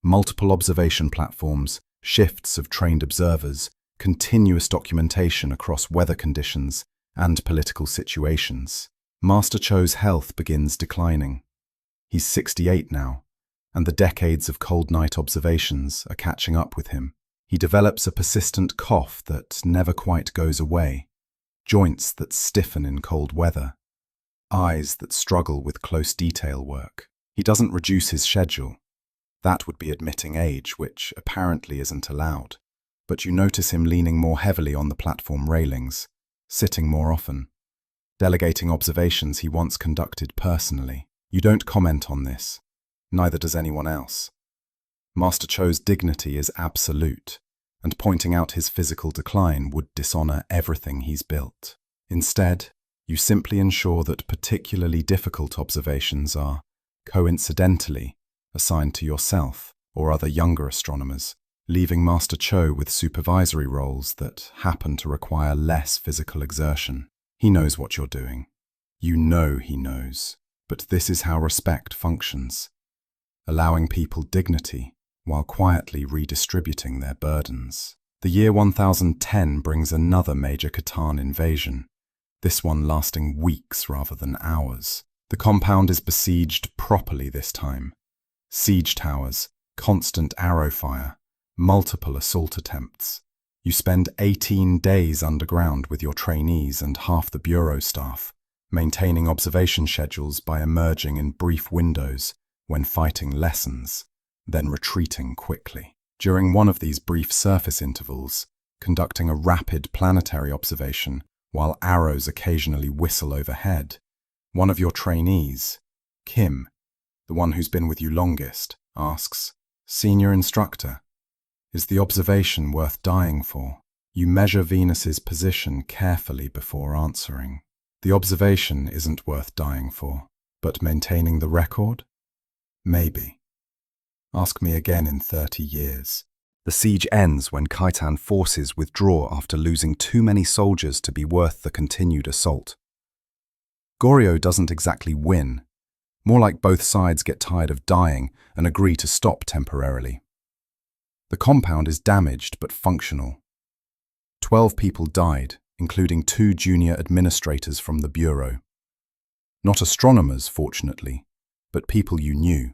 Multiple observation platforms, shifts of trained observers, continuous documentation across weather conditions and political situations. Master Cho's health begins declining. He's 68 now, and the decades of cold night observations are catching up with him. He develops a persistent cough that never quite goes away, joints that stiffen in cold weather, eyes that struggle with close detail work. He doesn't reduce his schedule. That would be admitting age, which apparently isn't allowed. But you notice him leaning more heavily on the platform railings, sitting more often, delegating observations he once conducted personally. You don't comment on this, neither does anyone else. Master Cho's dignity is absolute, and pointing out his physical decline would dishonor everything he's built. Instead, you simply ensure that particularly difficult observations are, coincidentally, assigned to yourself or other younger astronomers. leaving Master Cho with supervisory roles that happen to require less physical exertion. He knows what you're doing. You know he knows. But this is how respect functions, allowing people dignity while quietly redistributing their burdens. The year 1010 brings another major Khitan invasion, this one lasting weeks rather than hours. The compound is besieged properly this time. Siege towers, constant arrow fire, multiple assault attempts. You spend 18 days underground with your trainees and half the bureau staff, maintaining observation schedules by emerging in brief windows when fighting lessons, then retreating quickly. During one of these brief surface intervals, conducting a rapid planetary observation while arrows occasionally whistle overhead, one of your trainees, Kim, the one who's been with you longest, asks, "Senior instructor, is the observation worth dying for?" You measure Venus's position carefully before answering. The observation isn't worth dying for, but maintaining the record? Maybe. Ask me again in 30 years. The siege ends when Khitan forces withdraw after losing too many soldiers to be worth the continued assault. Goryeo doesn't exactly win, more like both sides get tired of dying and agree to stop temporarily. The compound is damaged but functional. 12 people died, including 2 junior administrators from the Bureau. Not astronomers, fortunately, but people you knew.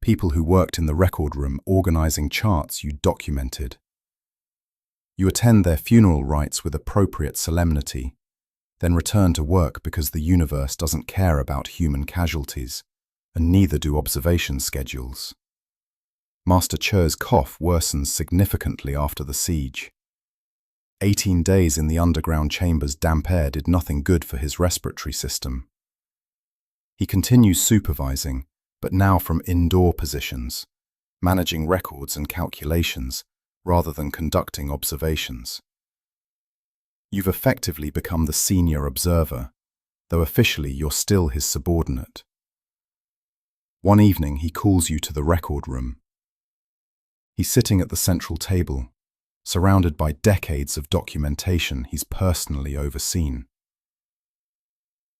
People who worked in the record room organizing charts you documented. You attend their funeral rites with appropriate solemnity, then return to work because the universe doesn't care about human casualties, and neither do observation schedules. Master Cho's cough worsens significantly after the siege. 18 days in the underground chamber's damp air did nothing good for his respiratory system. He continues supervising, but now from indoor positions, managing records and calculations rather than conducting observations. You've effectively become the senior observer, though officially you're still his subordinate. One evening he calls you to the record room. He's sitting at the central table, surrounded by decades of documentation he's personally overseen.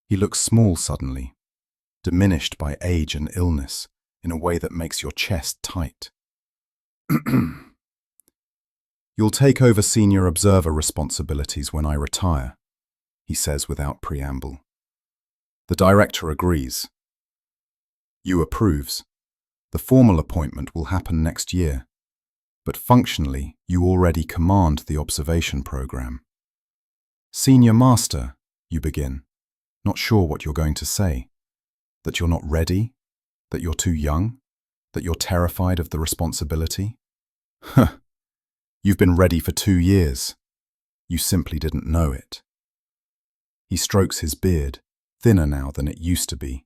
He looks small suddenly, diminished by age and illness in a way that makes your chest tight. "You'll take over senior observer responsibilities when I retire," he says without preamble. The director agrees. Yu approves. The formal appointment will happen next year, but functionally you already command the observation program. "Senior Master," you begin, not sure what you're going to say. That you're not ready? That you're too young? That you're terrified of the responsibility? Huh. You've been ready for 2 years. You simply didn't know it. He strokes his beard, thinner now than it used to be.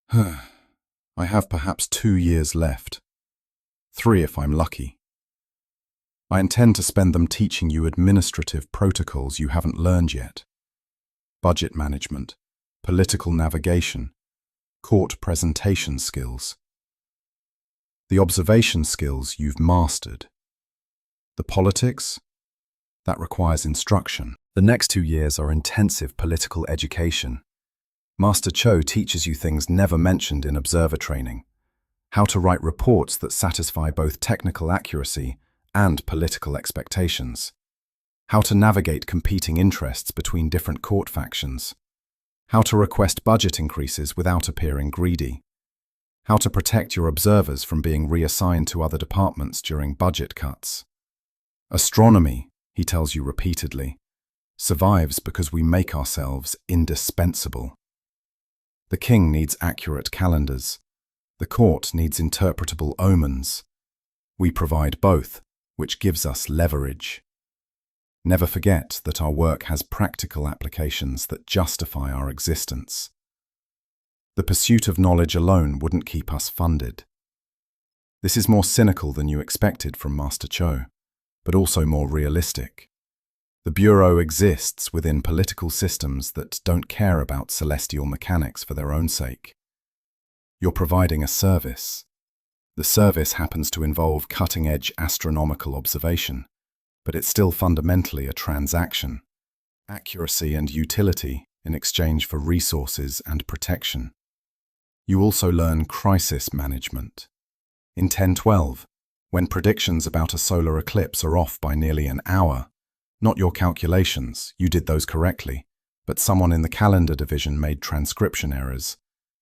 I have perhaps 2 years left. 3 if I'm lucky. I intend to spend them teaching you administrative protocols you haven't learned yet. Budget management, political navigation, court presentation skills. The observation skills you've mastered. The politics? That requires instruction. The next 2 years are intensive political education. Master Cho teaches you things never mentioned in observer training. How to write reports that satisfy both technical accuracy and political expectations. How to navigate competing interests between different court factions. How to request budget increases without appearing greedy. How to protect your observers from being reassigned to other departments during budget cuts. Astronomy, he tells you repeatedly, survives because we make ourselves indispensable. The king needs accurate calendars. The court needs interpretable omens. We provide both, which gives us leverage. Never forget that our work has practical applications that justify our existence. The pursuit of knowledge alone wouldn't keep us funded. This is more cynical than you expected from Master Cho, but also more realistic. The Bureau exists within political systems that don't care about celestial mechanics for their own sake. You're providing a service. The service happens to involve cutting-edge astronomical observation, but it's still fundamentally a transaction. Accuracy and utility in exchange for resources and protection. You also learn crisis management. In 1012, when predictions about a solar eclipse are off by nearly an hour, not your calculations, you did those correctly, but someone in the calendar division made transcription errors.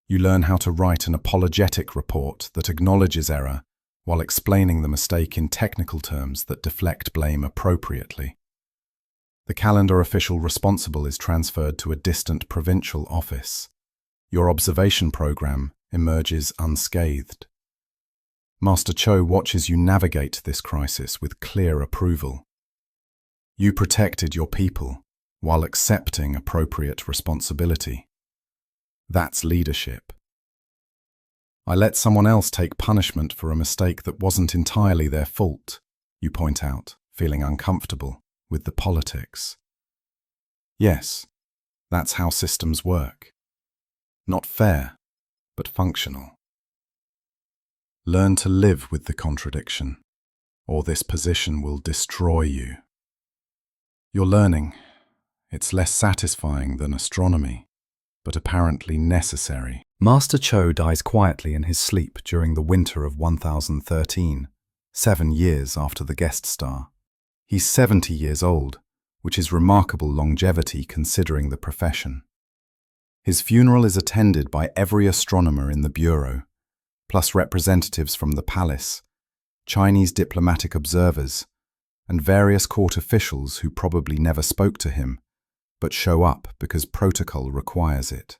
You learn how to write an apologetic report that acknowledges error while explaining the mistake in technical terms that deflect blame appropriately. The calendar official responsible is transferred to a distant provincial office. Your observation program emerges unscathed. Master Cho watches you navigate this crisis with clear approval. You protected your people while accepting appropriate responsibility. That's leadership. I let someone else take punishment for a mistake that wasn't entirely their fault, you point out, feeling uncomfortable with the politics. Yes, that's how systems work. Not fair, but functional. Learn to live with the contradiction, or this position will destroy you. You're learning. It's less satisfying than astronomy, but apparently necessary. Master Cho dies quietly in his sleep during the winter of 1013, 7 years after the guest star. He's 70 years old, which is remarkable longevity considering the profession. His funeral is attended by every astronomer in the bureau, plus representatives from the palace, Chinese diplomatic observers, and various court officials who probably never spoke to him, but show up because protocol requires it.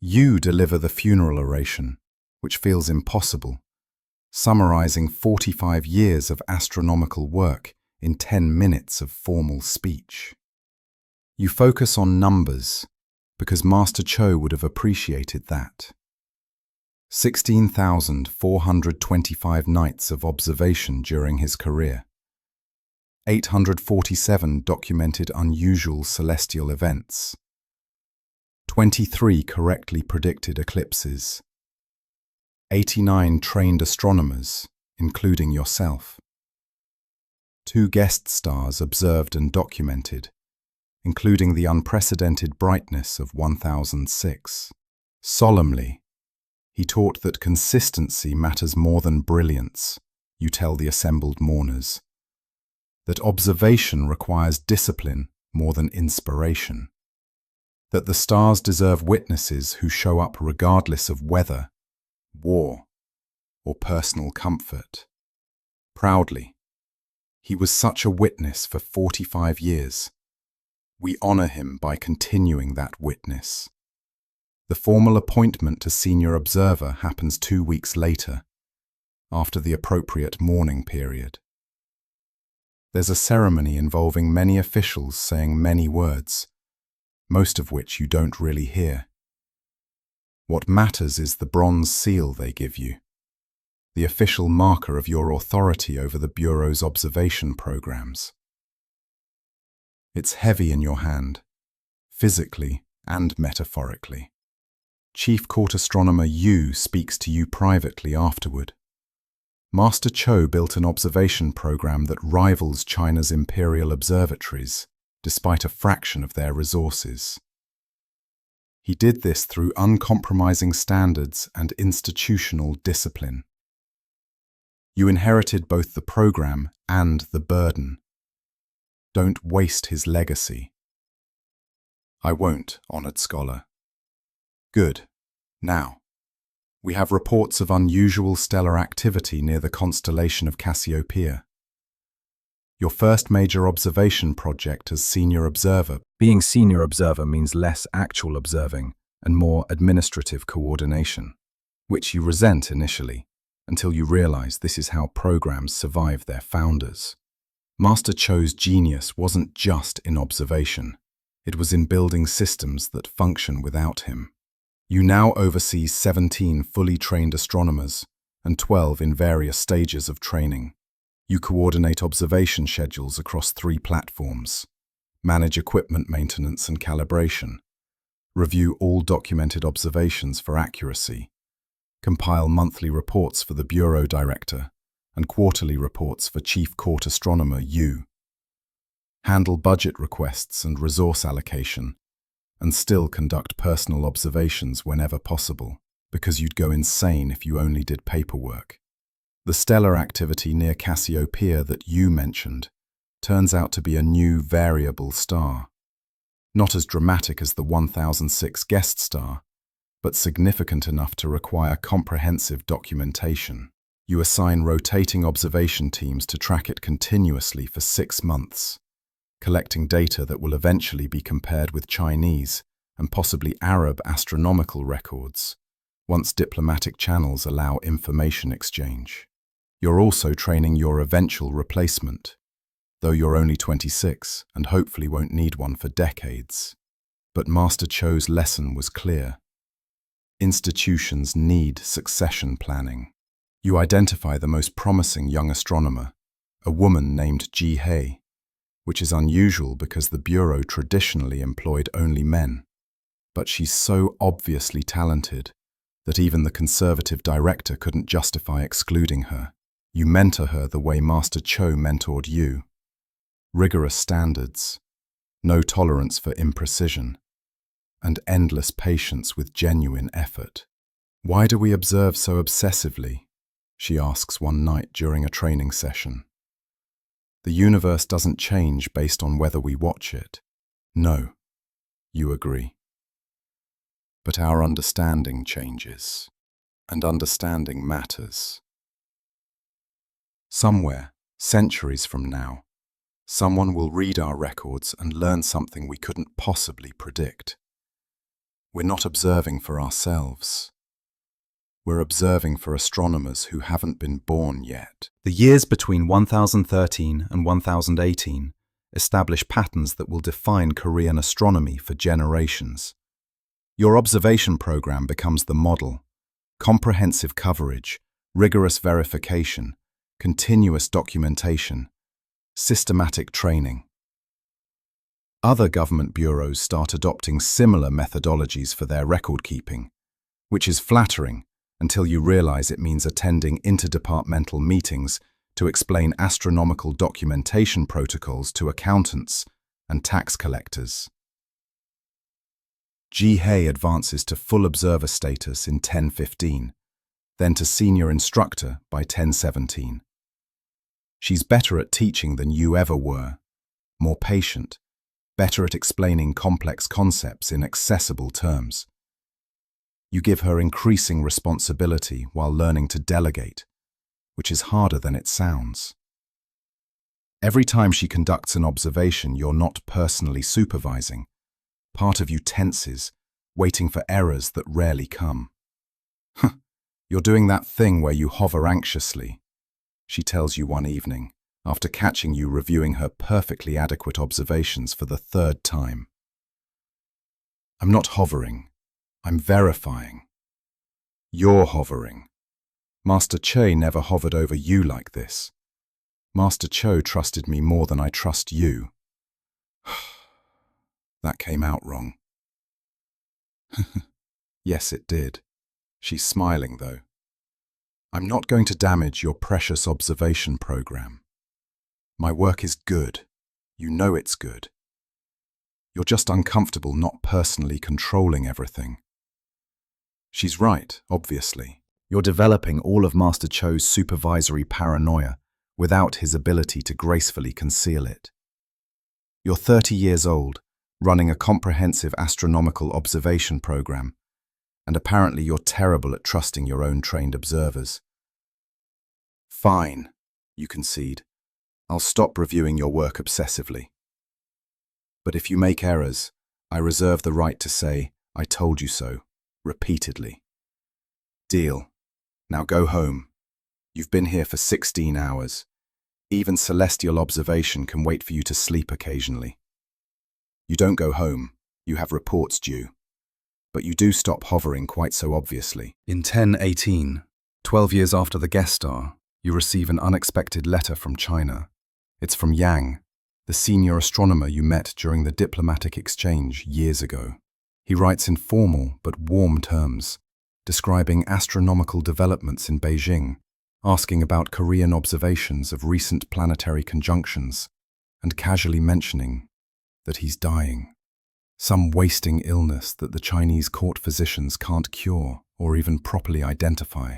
You deliver the funeral oration, which feels impossible, summarizing 45 years of astronomical work in 10 minutes of formal speech. You focus on numbers, because Master Cho would have appreciated that. 16,425 nights of observation during his career. 847 documented unusual celestial events. 23 correctly predicted eclipses. 89 trained astronomers, including yourself. 2 guest stars observed and documented, including the unprecedented brightness of 1006. Solemnly, he taught that consistency matters more than brilliance, you tell the assembled mourners. That observation requires discipline more than inspiration. That the stars deserve witnesses who show up regardless of weather, war, or personal comfort. Proudly, he was such a witness for 45 years. We honor him by continuing that witness. The formal appointment to senior observer happens 2 weeks later, after the appropriate mourning period. There's a ceremony involving many officials saying many words, most of which you don't really hear. What matters is the bronze seal they give you, the official marker of your authority over the Bureau's observation programs. It's heavy in your hand, physically and metaphorically. Chief Court Astronomer Yu speaks to you privately afterward. Master Cho built an observation program that rivals China's imperial observatories, despite a fraction of their resources. He did this through uncompromising standards and institutional discipline. You inherited both the program and the burden. Don't waste his legacy. I won't, honored scholar. Good. Now, we have reports of unusual stellar activity near the constellation of Cassiopeia. Your first major observation project as senior observer. Being senior observer means less actual observing and more administrative coordination, which you resent initially, until you realize this is how programs survive their founders. Master Cho's genius wasn't just in observation. It was in building systems that function without him. You now oversee 17 fully trained astronomers and 12 in various stages of training. You coordinate observation schedules across 3 platforms, manage equipment maintenance and calibration, review all documented observations for accuracy, compile monthly reports for the bureau director, and quarterly reports for chief court astronomer Yu, handle budget requests and resource allocation, and still conduct personal observations whenever possible, because you'd go insane if you only did paperwork. The stellar activity near Cassiopeia that you mentioned turns out to be a new variable star. Not as dramatic as the 1006 guest star, but significant enough to require comprehensive documentation. You assign rotating observation teams to track it continuously for 6 months, collecting data that will eventually be compared with Chinese and possibly Arab astronomical records, once diplomatic channels allow information exchange. You're also training your eventual replacement, though you're only 26 and hopefully won't need one for decades. But Master Cho's lesson was clear. Institutions need succession planning. You identify the most promising young astronomer, a woman named Ji Hei, which is unusual because the Bureau traditionally employed only men. But she's so obviously talented that even the conservative director couldn't justify excluding her. You mentor her the way Master Cho mentored you. Rigorous standards, no tolerance for imprecision, and endless patience with genuine effort. "Why do we observe so obsessively?" she asks one night during a training session. "The universe doesn't change based on whether we watch it." "No," you agree. "But our understanding changes, and understanding matters. Somewhere, centuries from now, someone will read our records and learn something we couldn't possibly predict. We're not observing for ourselves. We're observing for astronomers who haven't been born yet." The years between 1013 and 1018 establish patterns that will define Korean astronomy for generations. Your observation program becomes the model: comprehensive coverage, rigorous verification, continuous documentation, systematic training. Other government bureaus start adopting similar methodologies for their record-keeping, which is flattering until you realize it means attending interdepartmental meetings to explain astronomical documentation protocols to accountants and tax collectors. Ji Hei advances to full observer status in 1015, then to senior instructor by 1017. She's better at teaching than you ever were, more patient, better at explaining complex concepts in accessible terms. You give her increasing responsibility while learning to delegate, which is harder than it sounds. Every time she conducts an observation you're not personally supervising, part of you tenses, waiting for errors that rarely come. "You're doing that thing where you hover anxiously," she tells you one evening, after catching you reviewing her perfectly adequate observations for the 3rd time. "I'm not hovering. I'm verifying." "You're hovering. Master Che never hovered over you like this. Master Cho trusted me more than I trust you." That came out wrong. Yes, it did. She's smiling, though. "I'm not going to damage your precious observation program. My work is good. You know it's good. You're just uncomfortable not personally controlling everything." She's right, obviously. You're developing all of Master Cho's supervisory paranoia without his ability to gracefully conceal it. You're 30 years old, running a comprehensive astronomical observation program, and apparently you're terrible at trusting your own trained observers. "Fine," you concede. "I'll stop reviewing your work obsessively. But if you make errors, I reserve the right to say, 'I told you so,' repeatedly." "Deal. Now go home. You've been here for 16 hours. Even celestial observation can wait for you to sleep occasionally." You don't go home. You have reports due. But you do stop hovering quite so obviously. In 1018, 12 years after the guest star, you receive an unexpected letter from China. It's from Yang, the senior astronomer you met during the diplomatic exchange years ago. He writes in formal but warm terms, describing astronomical developments in Beijing, asking about Korean observations of recent planetary conjunctions, and casually mentioning that he's dying. Some wasting illness that the Chinese court physicians can't cure or even properly identify.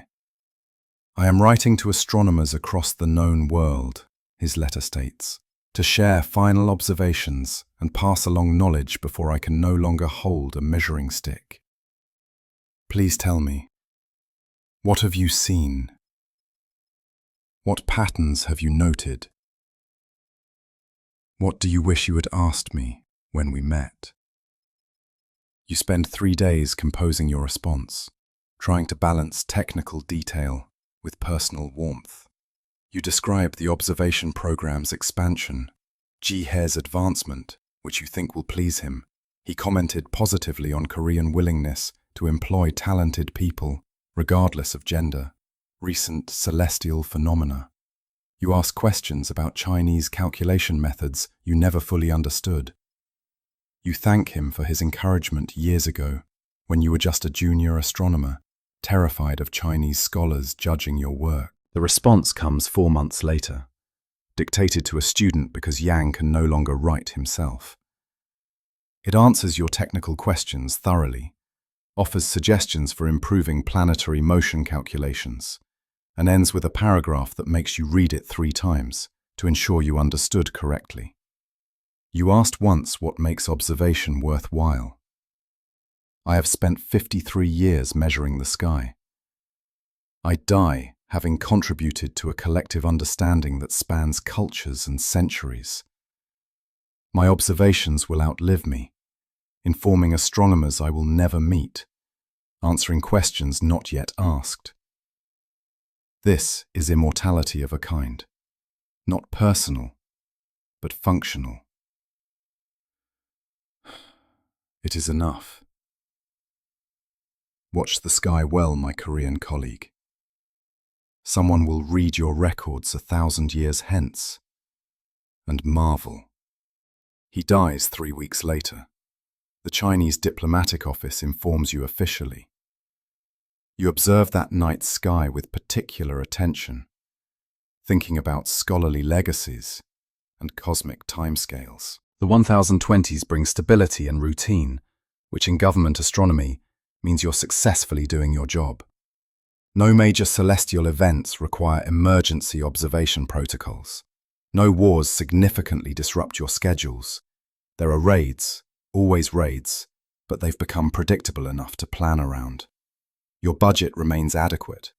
I am writing to astronomers across the known world, his letter states, to share final observations and pass along knowledge before I can no longer hold a measuring stick. Please tell me, what have you seen? What patterns have you noted? What do you wish you had asked me when we met? You spend 3 days composing your response, trying to balance technical detail with personal warmth. You describe the observation program's expansion, Ji-he's advancement, which you think will please him. He commented positively on Korean willingness to employ talented people, regardless of gender, recent celestial phenomena. You ask questions about Chinese calculation methods you never fully understood. You thank him for his encouragement years ago, when you were just a junior astronomer, terrified of Chinese scholars judging your work. The response comes 4 months later, dictated to a student because Yang can no longer write himself. It answers your technical questions thoroughly, offers suggestions for improving planetary motion calculations, and ends with a paragraph that makes you read it 3 times to ensure you understood correctly. You asked once what makes observation worthwhile. I have spent 53 years measuring the sky. I die having contributed to a collective understanding that spans cultures and centuries. My observations will outlive me, informing astronomers I will never meet, answering questions not yet asked. This is immortality of a kind, not personal, but functional. It is enough. Watch the sky well, my Korean colleague. Someone will read your records 1,000 years hence and marvel. He dies 3 weeks later. The Chinese diplomatic office informs you officially. You observe that night sky with particular attention, thinking about scholarly legacies and cosmic timescales. The 1020s bring stability and routine, which in government astronomy means you're successfully doing your job. No major celestial events require emergency observation protocols. No wars significantly disrupt your schedules. There are raids, always raids, but they've become predictable enough to plan around. Your budget remains adequate.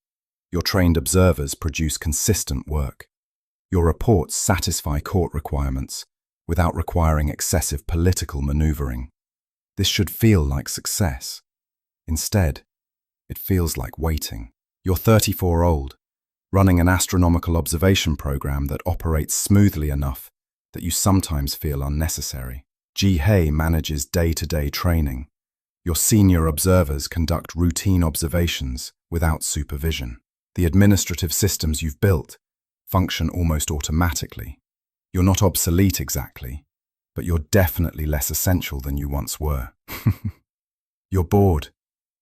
Your trained observers produce consistent work. Your reports satisfy court requirements without requiring excessive political maneuvering. This should feel like success. Instead, it feels like waiting. You're 34-old, running an astronomical observation program that operates smoothly enough that you sometimes feel unnecessary. Ji-he manages day-to-day training. Your senior observers conduct routine observations without supervision. The administrative systems you've built function almost automatically. You're not obsolete exactly, but you're definitely less essential than you once were. You're bored,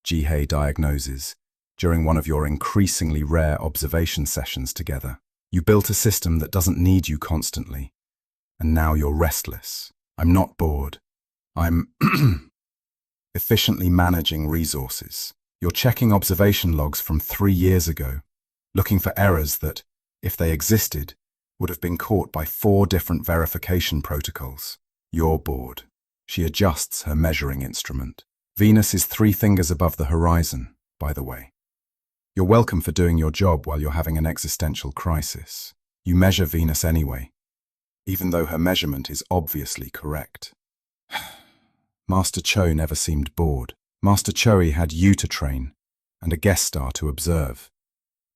Ji-he diagnoses, during one of your increasingly rare observation sessions together. You built a system that doesn't need you constantly, and now you're restless. I'm not bored. I'm efficiently managing resources. You're checking observation logs from 3 years ago, looking for errors that, if they existed, would have been caught by 4 different verification protocols. You're bored. She adjusts her measuring instrument. Venus is 3 fingers above the horizon, by the way. You're welcome for doing your job while you're having an existential crisis. You measure Venus anyway, even though her measurement is obviously correct. Master Cho never seemed bored. Master Choi had you to train and a guest star to observe.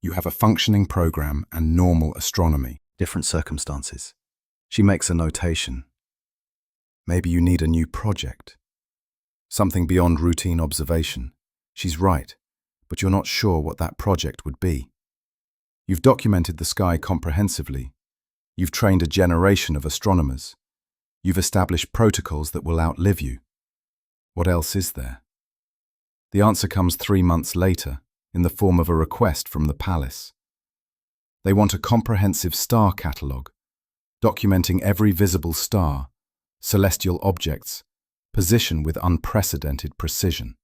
You have a functioning program and normal astronomy. Different circumstances. She makes a notation. Maybe you need a new project. Something beyond routine observation. She's right, but you're not sure what that project would be. You've documented the sky comprehensively. You've trained a generation of astronomers. You've established protocols that will outlive you. What else is there? The answer comes 3 months later, in the form of a request from the palace. They want a comprehensive star catalogue, documenting every visible star, celestial objects, position with unprecedented precision.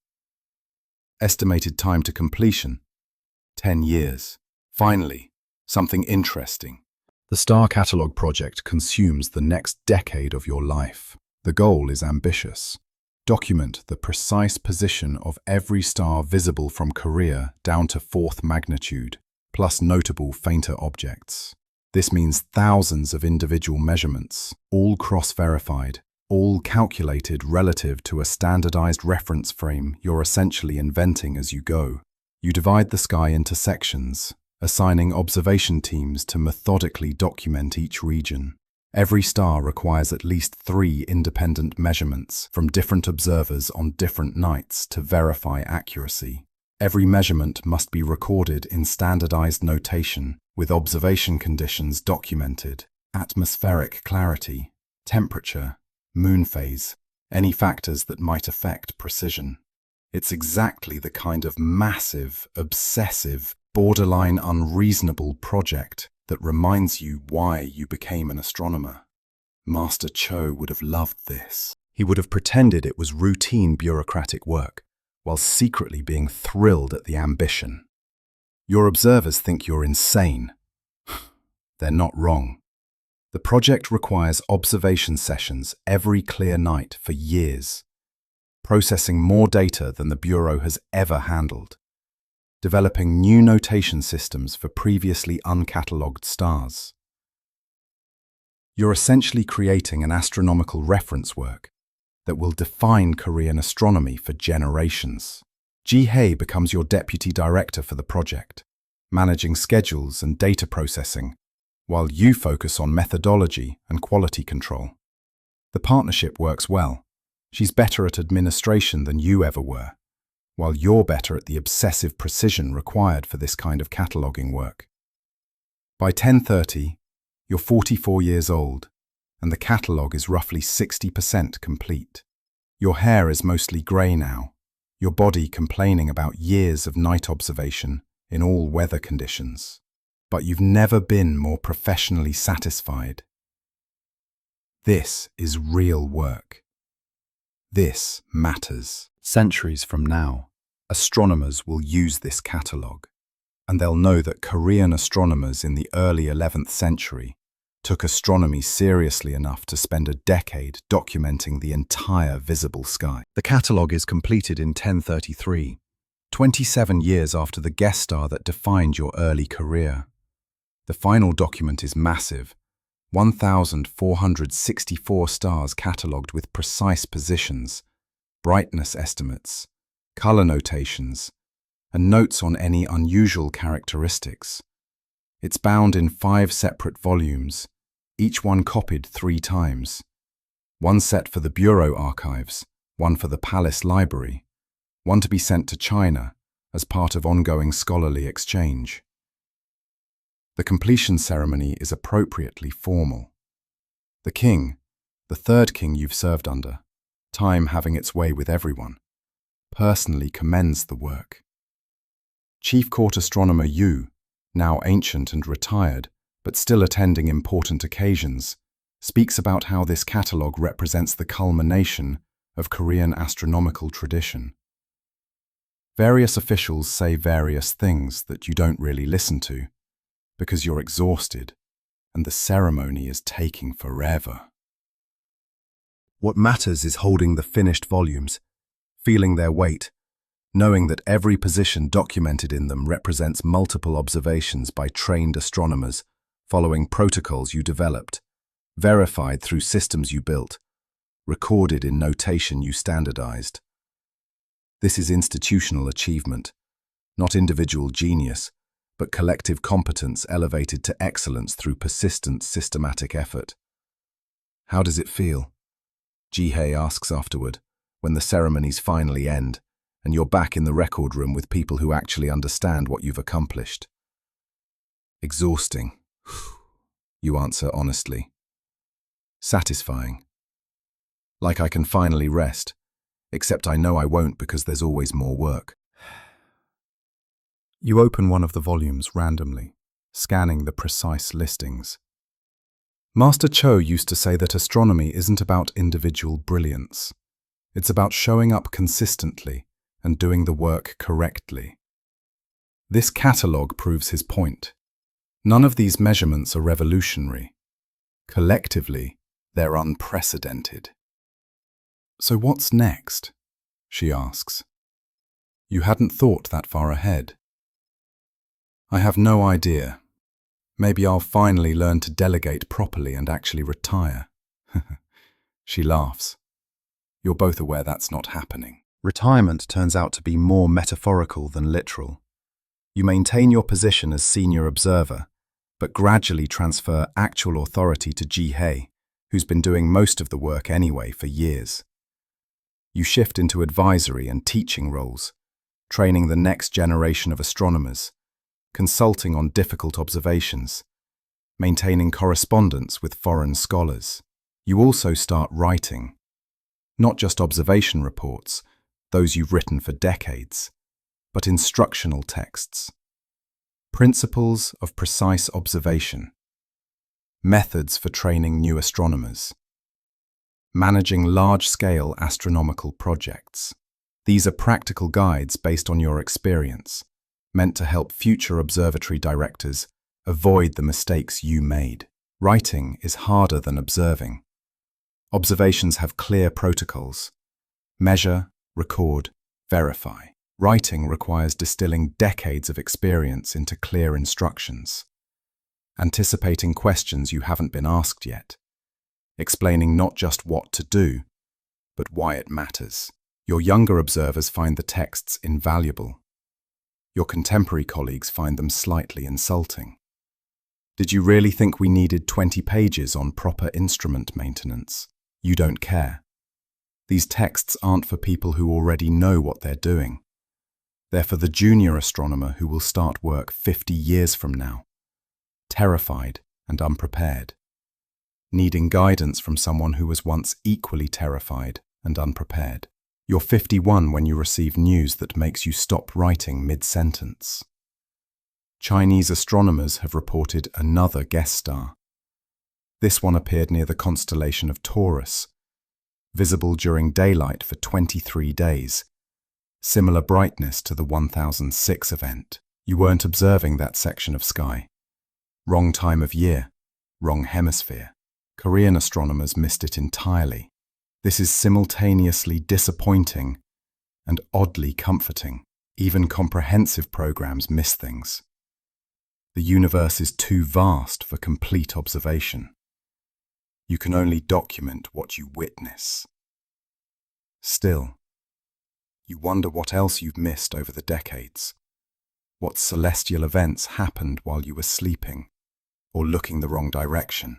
Estimated time to completion, 10 years. Finally, something interesting. The Star Catalogue project consumes the next decade of your life. The goal is ambitious. Document the precise position of every star visible from Korea down to 4th magnitude, plus notable fainter objects. This means thousands of individual measurements, all cross-verified, all calculated relative to a standardized reference frame you're essentially inventing as you go. You divide the sky into sections, assigning observation teams to methodically document each region. Every star requires at least 3 independent measurements from different observers on different nights to verify accuracy. Every measurement must be recorded in standardized notation, with observation conditions documented: atmospheric clarity, temperature, moon phase, any factors that might affect precision. It's exactly the kind of massive, obsessive, borderline unreasonable project that reminds you why you became an astronomer. Master Cho would have loved this. He would have pretended it was routine bureaucratic work, while secretly being thrilled at the ambition. Your observers think you're insane. They're not wrong. The project requires observation sessions every clear night for years, processing more data than the Bureau has ever handled, developing new notation systems for previously uncatalogued stars. You're essentially creating an astronomical reference work that will define Korean astronomy for generations. Ji-hae becomes your deputy director for the project, managing schedules and data processing, while you focus on methodology and quality control. The partnership works well. She's better at administration than you ever were, while you're better at the obsessive precision required for this kind of cataloguing work. By 10:30, you're 44 years old, and the catalogue is roughly 60% complete. Your hair is mostly grey now, your body complaining about years of night observation in all weather conditions. But you've never been more professionally satisfied. This is real work. This matters. Centuries from now, astronomers will use this catalogue, and they'll know that Korean astronomers in the early 11th century took astronomy seriously enough to spend a decade documenting the entire visible sky. The catalogue is completed in 1033, 27 years after the guest star that defined your early career. The final document is massive, 1,464 stars catalogued with precise positions, brightness estimates, color notations, and notes on any unusual characteristics. It's bound in 5 separate volumes, each one copied 3 times. One set for the Bureau archives, one for the Palace Library, one to be sent to China as part of ongoing scholarly exchange. The completion ceremony is appropriately formal. The king, the 3rd king you've served under, time having its way with everyone, personally commends the work. Chief Court Astronomer Yu, now ancient and retired, but still attending important occasions, speaks about how this catalogue represents the culmination of Korean astronomical tradition. Various officials say various things that you don't really listen to, because you're exhausted, and the ceremony is taking forever. What matters is holding the finished volumes, feeling their weight, knowing that every position documented in them represents multiple observations by trained astronomers, following protocols you developed, verified through systems you built, recorded in notation you standardized. This is institutional achievement, not individual genius, but collective competence elevated to excellence through persistent, systematic effort. How does it feel? Ji-hae asks afterward, when the ceremonies finally end, and you're back in the record room with people who actually understand what you've accomplished. Exhausting, you answer honestly. Satisfying. Like I can finally rest, except I know I won't because there's always more work. You open one of the volumes randomly, scanning the precise listings. Master Cho used to say that astronomy isn't about individual brilliance. It's about showing up consistently and doing the work correctly. This catalogue proves his point. None of these measurements are revolutionary. Collectively, they're unprecedented. So what's next? She asks. You hadn't thought that far ahead. I have no idea. Maybe I'll finally learn to delegate properly and actually retire. She laughs. You're both aware that's not happening. Retirement turns out to be more metaphorical than literal. You maintain your position as senior observer, but gradually transfer actual authority to Ji-hye, who's been doing most of the work anyway for years. You shift into advisory and teaching roles, training the next generation of astronomers, consulting on difficult observations, maintaining correspondence with foreign scholars. You also start writing, not just observation reports, those you've written for decades, but instructional texts. Principles of precise observation. Methods for training new astronomers. Managing large-scale astronomical projects. These are practical guides based on your experience, meant to help future observatory directors avoid the mistakes you made. Writing is harder than observing. Observations have clear protocols. Measure, record, verify. Writing requires distilling decades of experience into clear instructions. Anticipating questions you haven't been asked yet. Explaining not just what to do, but why it matters. Your younger observers find the texts invaluable. Your contemporary colleagues find them slightly insulting. Did you really think we needed 20 pages on proper instrument maintenance? You don't care. These texts aren't for people who already know what they're doing. They're for the junior astronomer who will start work 50 years from now, terrified and unprepared, needing guidance from someone who was once equally terrified and unprepared. You're 51 when you receive news that makes you stop writing mid-sentence. Chinese astronomers have reported another guest star. This one appeared near the constellation of Taurus, visible during daylight for 23 days, similar brightness to the 1006 event. You weren't observing that section of sky. Wrong time of year, wrong hemisphere. Korean astronomers missed it entirely. This is simultaneously disappointing and oddly comforting. Even comprehensive programs miss things. The universe is too vast for complete observation. You can only document what you witness. Still, you wonder what else you've missed over the decades. What celestial events happened while you were sleeping, or looking the wrong direction,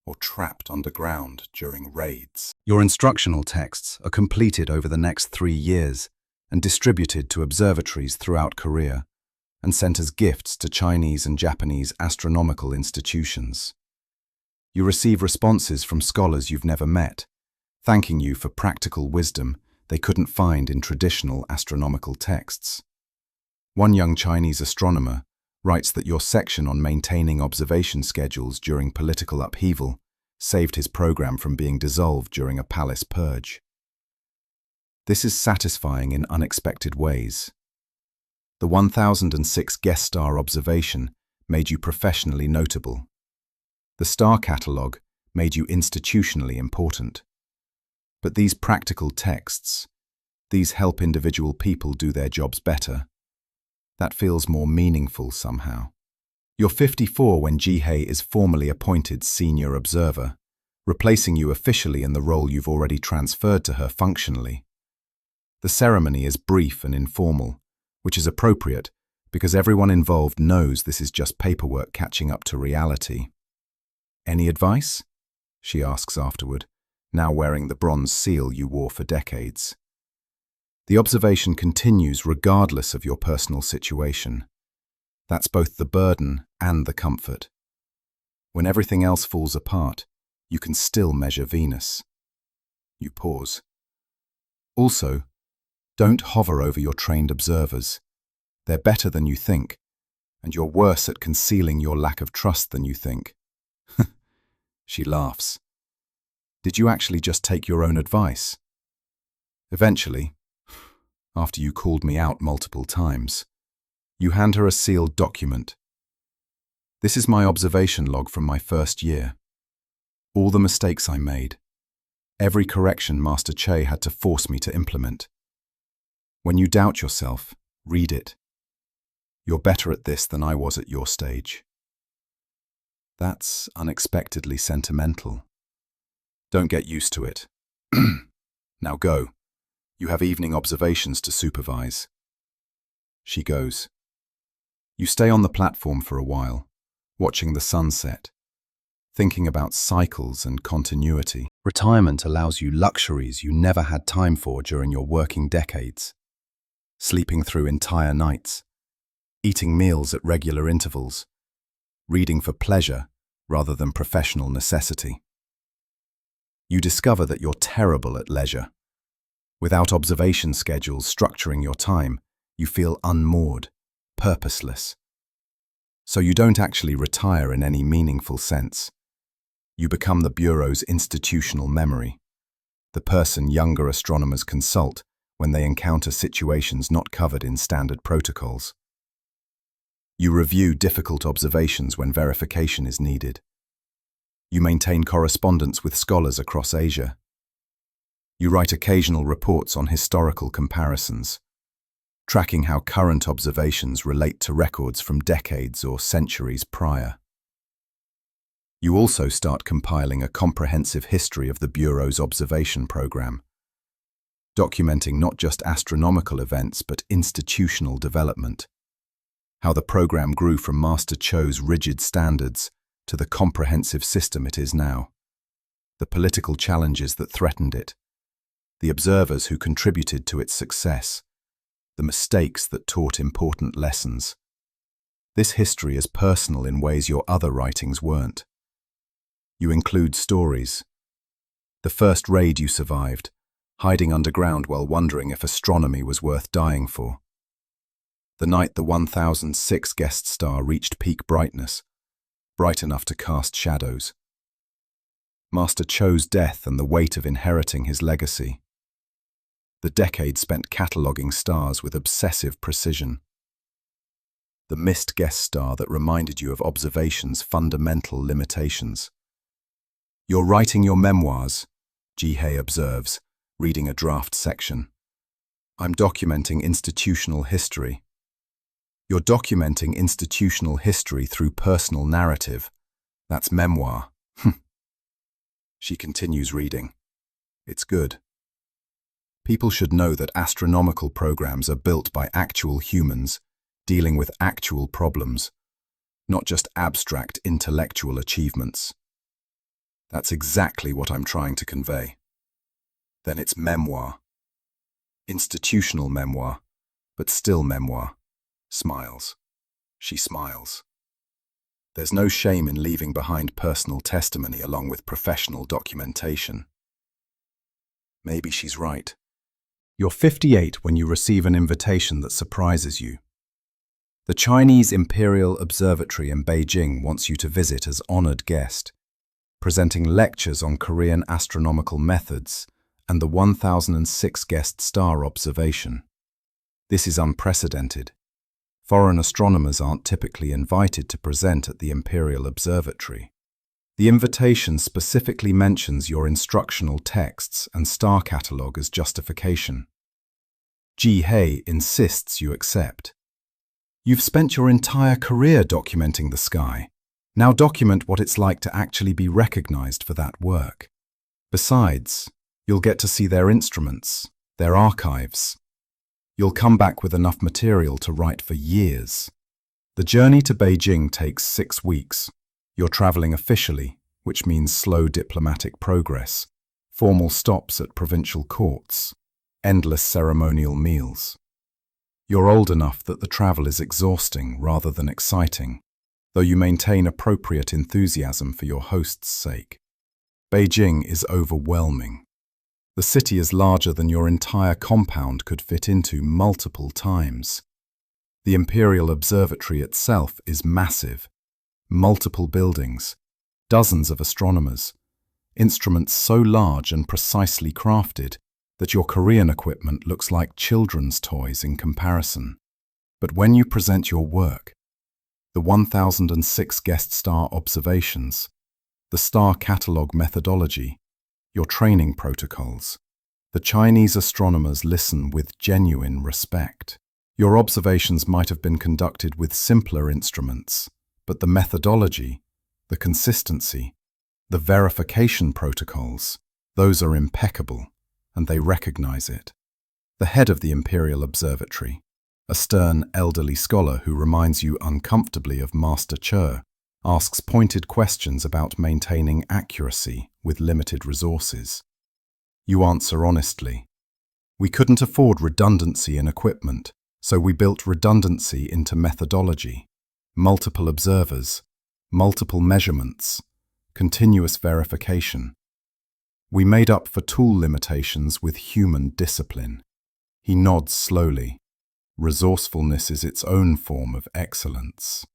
or trapped underground during raids. Your instructional texts are completed over the next 3 years and distributed to observatories throughout Korea and sent as gifts to Chinese and Japanese astronomical institutions. You receive responses from scholars you've never met, thanking you for practical wisdom they couldn't find in traditional astronomical texts. One young Chinese astronomer writes that your section on maintaining observation schedules during political upheaval saved his program from being dissolved during a palace purge. This is satisfying in unexpected ways. The 1006 guest star observation made you professionally notable. The star catalogue made you institutionally important. But these practical texts, these help individual people do their jobs better. That feels more meaningful somehow. You're 54 when Ji-hye is formally appointed senior observer, replacing you officially in the role you've already transferred to her functionally. The ceremony is brief and informal, which is appropriate because everyone involved knows this is just paperwork catching up to reality. Any advice? She asks afterward, now wearing the bronze seal you wore for decades. The observation continues regardless of your personal situation. That's both the burden and the comfort. When everything else falls apart, you can still measure Venus. You pause. Also, don't hover over your trained observers. They're better than you think, and you're worse at concealing your lack of trust than you think. She laughs. Did you actually just take your own advice? Eventually, after you called me out multiple times, you hand her a sealed document. This is my observation log from my first year. All the mistakes I made. Every correction Master Che had to force me to implement. When you doubt yourself, read it. You're better at this than I was at your stage. That's unexpectedly sentimental. Don't get used to it. Now go. You have evening observations to supervise. She goes. You stay on the platform for a while, watching the sunset, thinking about cycles and continuity. Retirement allows you luxuries you never had time for during your working decades. Sleeping through entire nights, eating meals at regular intervals, reading for pleasure rather than professional necessity. You discover that you're terrible at leisure. Without observation schedules structuring your time, you feel unmoored, purposeless. So you don't actually retire in any meaningful sense. You become the Bureau's institutional memory, the person younger astronomers consult when they encounter situations not covered in standard protocols. You review difficult observations when verification is needed. You maintain correspondence with scholars across Asia. You write occasional reports on historical comparisons, tracking how current observations relate to records from decades or centuries prior. You also start compiling a comprehensive history of the Bureau's observation program, documenting not just astronomical events but institutional development, how the program grew from Master Cho's rigid standards to the comprehensive system it is now, the political challenges that threatened it, the observers who contributed to its success, the mistakes that taught important lessons. This history is personal in ways your other writings weren't. You include stories. The first raid you survived, hiding underground while wondering if astronomy was worth dying for. The night the 1006 guest star reached peak brightness, bright enough to cast shadows. Master Cho's death and the weight of inheriting his legacy. The decade spent cataloguing stars with obsessive precision. The missed guest star that reminded you of observation's fundamental limitations. You're writing your memoirs, Jihei observes, reading a draft section. I'm documenting institutional history. You're documenting institutional history through personal narrative. That's memoir. She continues reading. It's good. People should know that astronomical programs are built by actual humans, dealing with actual problems, not just abstract intellectual achievements. That's exactly what I'm trying to convey. Then it's memoir. Institutional memoir, but still memoir. Smiles. She smiles. There's no shame in leaving behind personal testimony along with professional documentation. Maybe she's right. You're 58 when you receive an invitation that surprises you. The Chinese Imperial Observatory in Beijing wants you to visit as honored guest, presenting lectures on Korean astronomical methods and the 1006 guest star observation. This is unprecedented. Foreign astronomers aren't typically invited to present at the Imperial Observatory. The invitation specifically mentions your instructional texts and star catalogue as justification. Jihei insists you accept. You've spent your entire career documenting the sky. Now document what it's like to actually be recognized for that work. Besides, you'll get to see their instruments, their archives. You'll come back with enough material to write for years. The journey to Beijing takes 6 weeks. You're traveling officially, which means slow diplomatic progress, formal stops at provincial courts, endless ceremonial meals. You're old enough that the travel is exhausting rather than exciting, though you maintain appropriate enthusiasm for your host's sake. Beijing is overwhelming. The city is larger than your entire compound could fit into multiple times. The Imperial Observatory itself is massive. Multiple buildings, dozens of astronomers, instruments so large and precisely crafted that your Korean equipment looks like children's toys in comparison. But when you present your work, the 1006 guest star observations, the star catalogue methodology, your training protocols, the Chinese astronomers listen with genuine respect. Your observations might have been conducted with simpler instruments, but the methodology, the consistency, the verification protocols, those are impeccable, and they recognize it. The head of the Imperial Observatory, a stern elderly scholar who reminds you uncomfortably of Master Che, asks pointed questions about maintaining accuracy with limited resources. You answer honestly. We couldn't afford redundancy in equipment, so we built redundancy into methodology. Multiple observers, multiple measurements, continuous verification. We made up for tool limitations with human discipline. He nods slowly. Resourcefulness is its own form of excellence.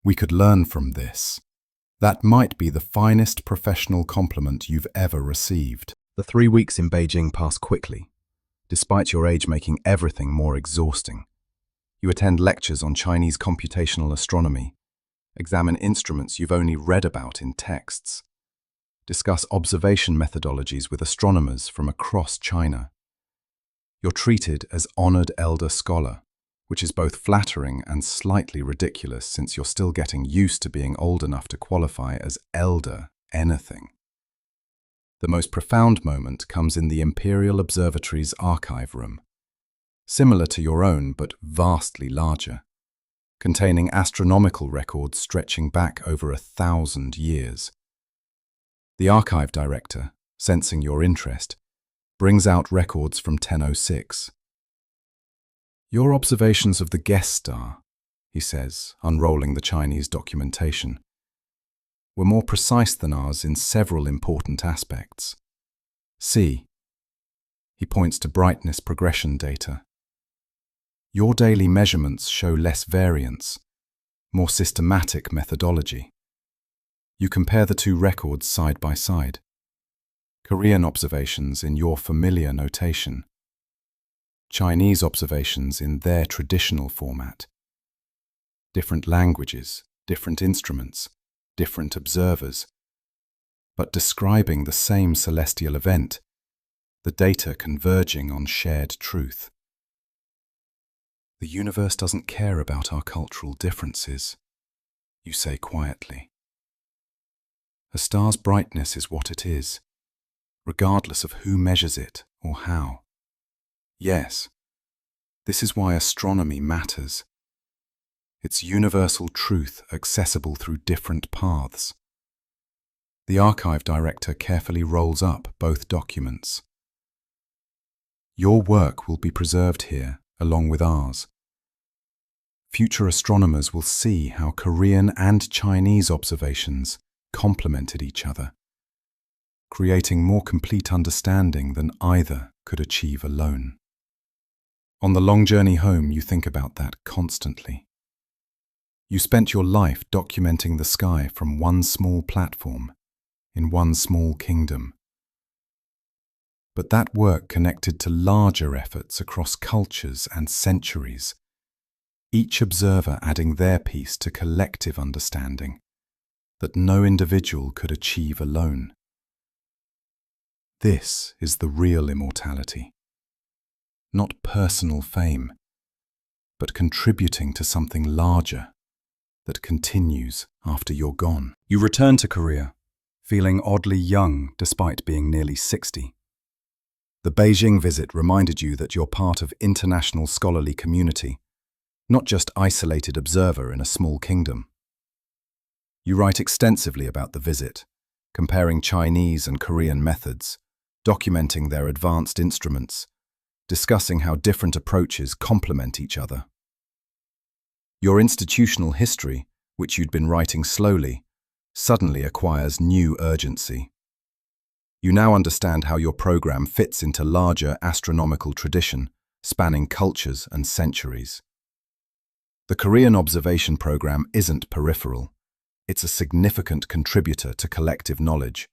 We could learn from this. That might be the finest professional compliment you've ever received. The 3 weeks in Beijing pass quickly, despite your age making everything more exhausting. You attend lectures on Chinese computational astronomy, examine instruments you've only read about in texts, discuss observation methodologies with astronomers from across China. You're treated as honored elder scholar, which is both flattering and slightly ridiculous since you're still getting used to being old enough to qualify as elder anything. The most profound moment comes in the Imperial Observatory's archive room, similar to your own but vastly larger, containing astronomical records stretching back over 1,000 years. The archive director, sensing your interest, brings out records from 1006. Your observations of the guest star, he says, unrolling the Chinese documentation, were more precise than ours in several important aspects. See, he points to brightness progression data. Your daily measurements show less variance, more systematic methodology. You compare the two records side by side. Korean observations in your familiar notation, Chinese observations in their traditional format. Different languages, different instruments, different observers, but describing the same celestial event, the data converging on shared truth. The universe doesn't care about our cultural differences, you say quietly. A star's brightness is what it is, regardless of who measures it or how. Yes, this is why astronomy matters. It's universal truth accessible through different paths. The archive director carefully rolls up both documents. Your work will be preserved here along with ours. Future astronomers will see how Korean and Chinese observations complemented each other, creating more complete understanding than either could achieve alone. On the long journey home, you think about that constantly. You spent your life documenting the sky from one small platform, in one small kingdom. But that work connected to larger efforts across cultures and centuries, each observer adding their piece to collective understanding that no individual could achieve alone. This is the real immortality. Not personal fame, but contributing to something larger that continues after you're gone. You return to Korea, feeling oddly young despite being nearly 60. The Beijing visit reminded you that you're part of international scholarly community, not just isolated observer in a small kingdom. You write extensively about the visit, comparing Chinese and Korean methods, documenting their advanced instruments, discussing how different approaches complement each other. Your institutional history, which you'd been writing slowly, suddenly acquires new urgency. You now understand how your program fits into larger astronomical tradition, spanning cultures and centuries. The Korean observation program isn't peripheral. It's a significant contributor to collective knowledge,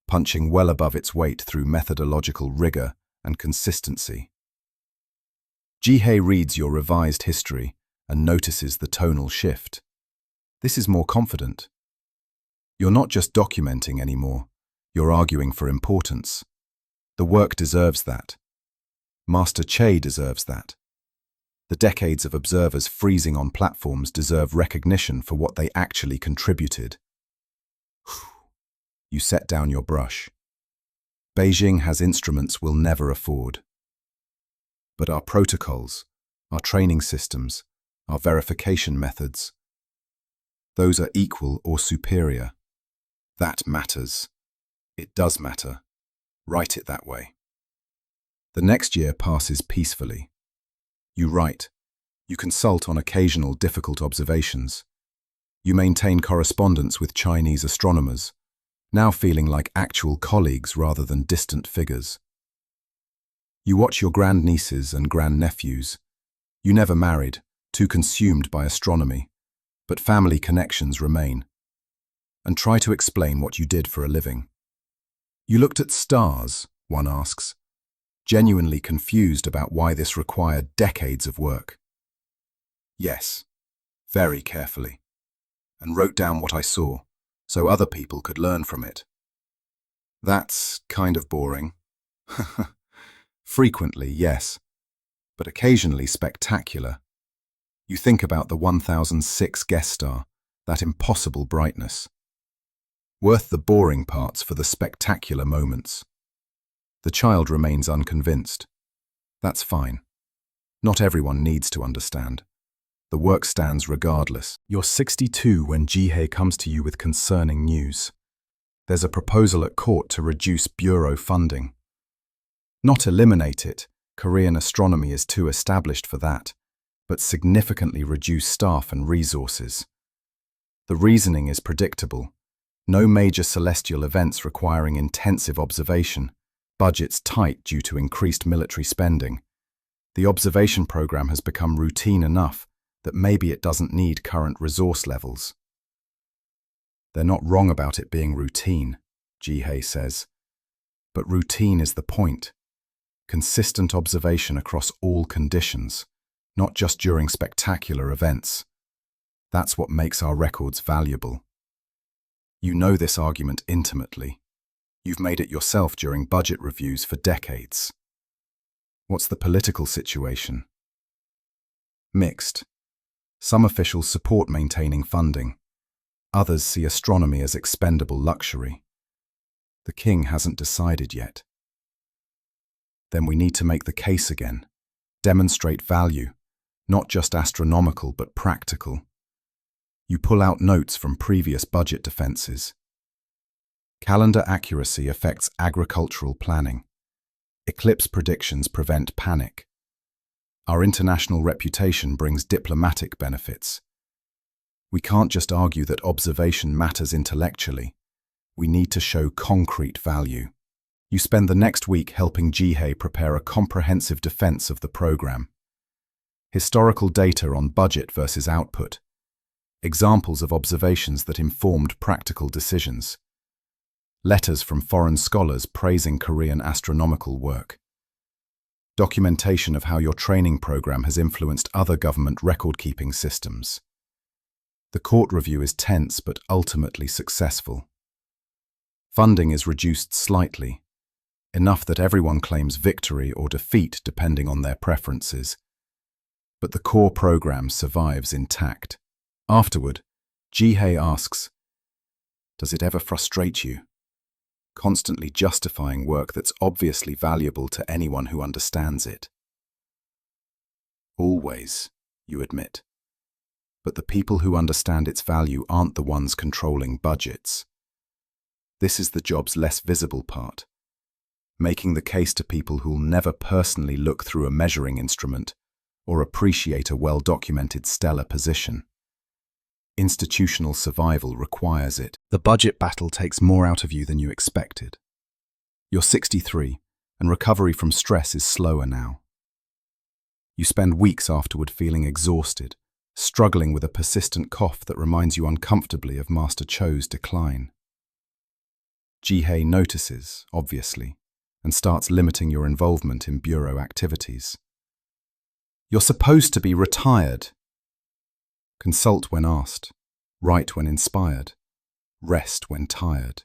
punching well above its weight through methodological rigor and consistency. Ji-hye reads your revised history and notices the tonal shift. This is more confident. You're not just documenting anymore, you're arguing for importance. The work deserves that. Master Che deserves that. The decades of observers freezing on platforms deserve recognition for what they actually contributed. You set down your brush. Beijing has instruments we'll never afford. But our protocols, our training systems, our verification methods, those are equal or superior. That matters. It does matter. Write it that way. The next year passes peacefully. You write. You consult on occasional difficult observations. You maintain correspondence with Chinese astronomers, now feeling like actual colleagues rather than distant figures. You watch your grandnieces and grandnephews. You never married, too consumed by astronomy, but family connections remain. And try to explain what you did for a living. You looked at stars, one asks, genuinely confused about why this required decades of work. Yes, very carefully, and wrote down what I saw, so other people could learn from it. That's kind of boring. Frequently, yes, but occasionally spectacular. You think about the 1006 guest star, that impossible brightness. Worth the boring parts for the spectacular moments. The child remains unconvinced. That's fine. Not everyone needs to understand. The work stands regardless. You're 62 when Ji-hye comes to you with concerning news. There's a proposal at court to reduce bureau funding. Not eliminate it, Korean astronomy is too established for that, but significantly reduce staff and resources. The reasoning is predictable. No major celestial events requiring intensive observation, budgets tight due to increased military spending. The observation program has become routine enough that maybe it doesn't need current resource levels. They're not wrong about it being routine, Ji-hye says. But routine is the point. Consistent observation across all conditions, not just during spectacular events. That's what makes our records valuable. You know this argument intimately. You've made it yourself during budget reviews for decades. What's the political situation? Mixed. Some officials support maintaining funding. Others see astronomy as expendable luxury. The king hasn't decided yet. Then we need to make the case again. Demonstrate value, not just astronomical but practical. You pull out notes from previous budget defenses. Calendar accuracy affects agricultural planning. Eclipse predictions prevent panic. Our international reputation brings diplomatic benefits. We can't just argue that observation matters intellectually. We need to show concrete value. You spend the next week helping Ji-hye prepare a comprehensive defense of the program. Historical data on budget versus output. Examples of observations that informed practical decisions. Letters from foreign scholars praising Korean astronomical work. Documentation of how your training program has influenced other government record-keeping systems. The court review is tense but ultimately successful. Funding is reduced slightly, enough that everyone claims victory or defeat depending on their preferences. But the core program survives intact. Afterward, Ji-hye asks, "Does it ever frustrate you? Constantly justifying work that's obviously valuable to anyone who understands it." Always, you admit. But the people who understand its value aren't the ones controlling budgets. This is the job's less visible part. Making the case to people who'll never personally look through a measuring instrument or appreciate a well-documented stellar position. Institutional survival requires it. The budget battle takes more out of you than you expected. You're 63, and recovery from stress is slower now. You spend weeks afterward feeling exhausted, struggling with a persistent cough that reminds you uncomfortably of Master Cho's decline. Jihei notices, obviously, and starts limiting your involvement in bureau activities. You're supposed to be retired. Consult when asked, write when inspired, rest when tired.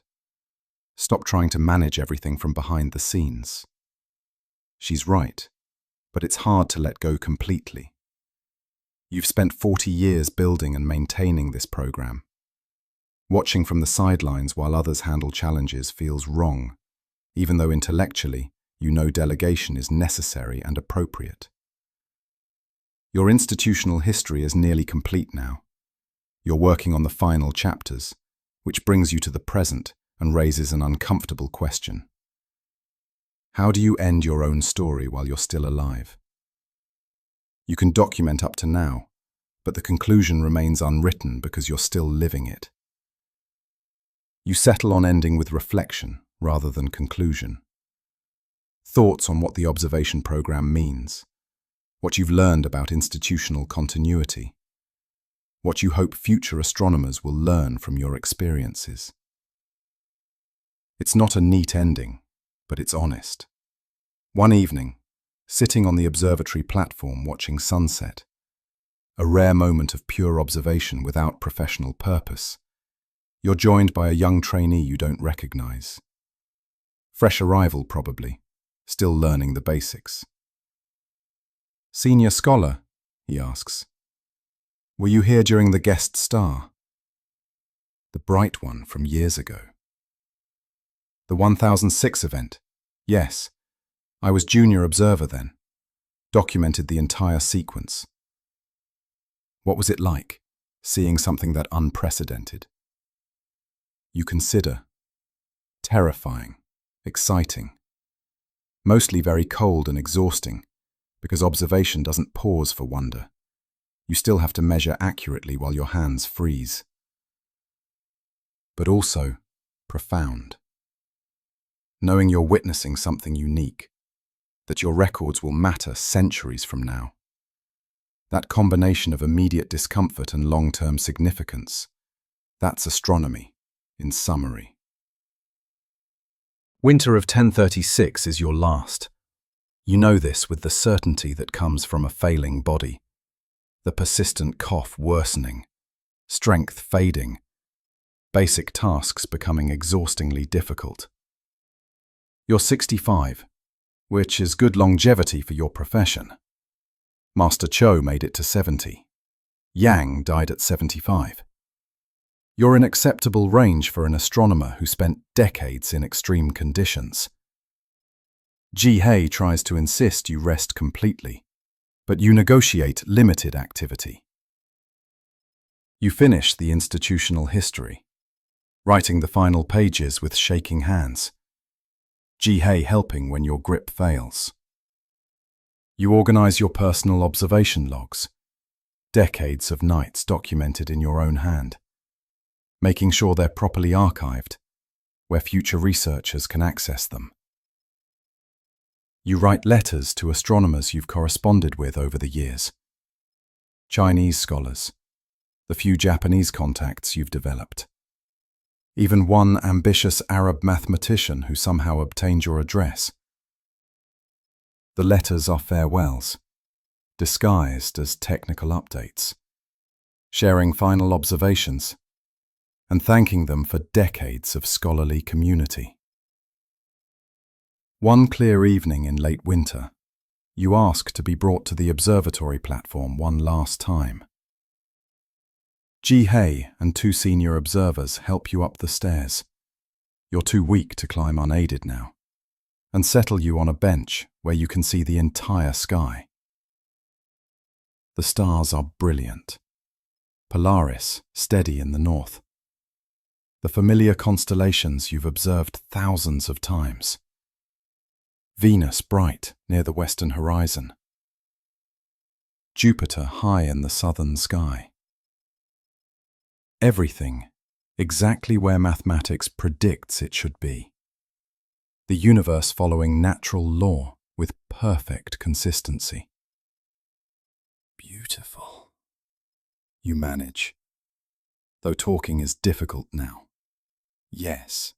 Stop trying to manage everything from behind the scenes. She's right, but it's hard to let go completely. You've spent 40 years building and maintaining this program. Watching from the sidelines while others handle challenges feels wrong, even though intellectually you know delegation is necessary and appropriate. Your institutional history is nearly complete now. You're working on the final chapters, which brings you to the present and raises an uncomfortable question. How do you end your own story while you're still alive? You can document up to now, but the conclusion remains unwritten because you're still living it. You settle on ending with reflection rather than conclusion. Thoughts on what the observation program means, what you've learned about institutional continuity, what you hope future astronomers will learn from your experiences. It's not a neat ending, but it's honest. One evening, sitting on the observatory platform watching sunset, a rare moment of pure observation without professional purpose, you're joined by a young trainee you don't recognize. Fresh arrival, probably, still learning the basics. "Senior scholar," he asks, "were you here during the guest star?" "The bright one from years ago." "The 1006 event?" "Yes. I was junior observer then. Documented the entire sequence." "What was it like, seeing something that unprecedented?" You consider. Terrifying, exciting. Mostly very cold and exhausting, because observation doesn't pause for wonder. You still have to measure accurately while your hands freeze. But also profound. Knowing you're witnessing something unique, that your records will matter centuries from now. That combination of immediate discomfort and long-term significance, that's astronomy, in summary. Winter of 1036 is your last. You know this with the certainty that comes from a failing body, the persistent cough worsening, strength fading, basic tasks becoming exhaustingly difficult. You're 65, which is good longevity for your profession. Master Cho made it to 70. Yang died at 75. You're in acceptable range for an astronomer who spent decades in extreme conditions. Jihei tries to insist you rest completely, but you negotiate limited activity. You finish the institutional history, writing the final pages with shaking hands. Jihei helping when your grip fails. You organize your personal observation logs, decades of nights documented in your own hand, making sure they're properly archived, where future researchers can access them. You write letters to astronomers you've corresponded with over the years, Chinese scholars, the few Japanese contacts you've developed, even one ambitious Arab mathematician who somehow obtained your address. The letters are farewells, disguised as technical updates, sharing final observations, and thanking them for decades of scholarly community. One clear evening in late winter, you ask to be brought to the observatory platform one last time. Jihei and two senior observers help you up the stairs. You're too weak to climb unaided now, and settle you on a bench where you can see the entire sky. The stars are brilliant. Polaris steady in the north. The familiar constellations you've observed thousands of times. Venus bright near the western horizon. Jupiter high in the southern sky. Everything exactly where mathematics predicts it should be. the universe following natural law with perfect consistency. Beautiful. You manage. Though talking is difficult now. Yes.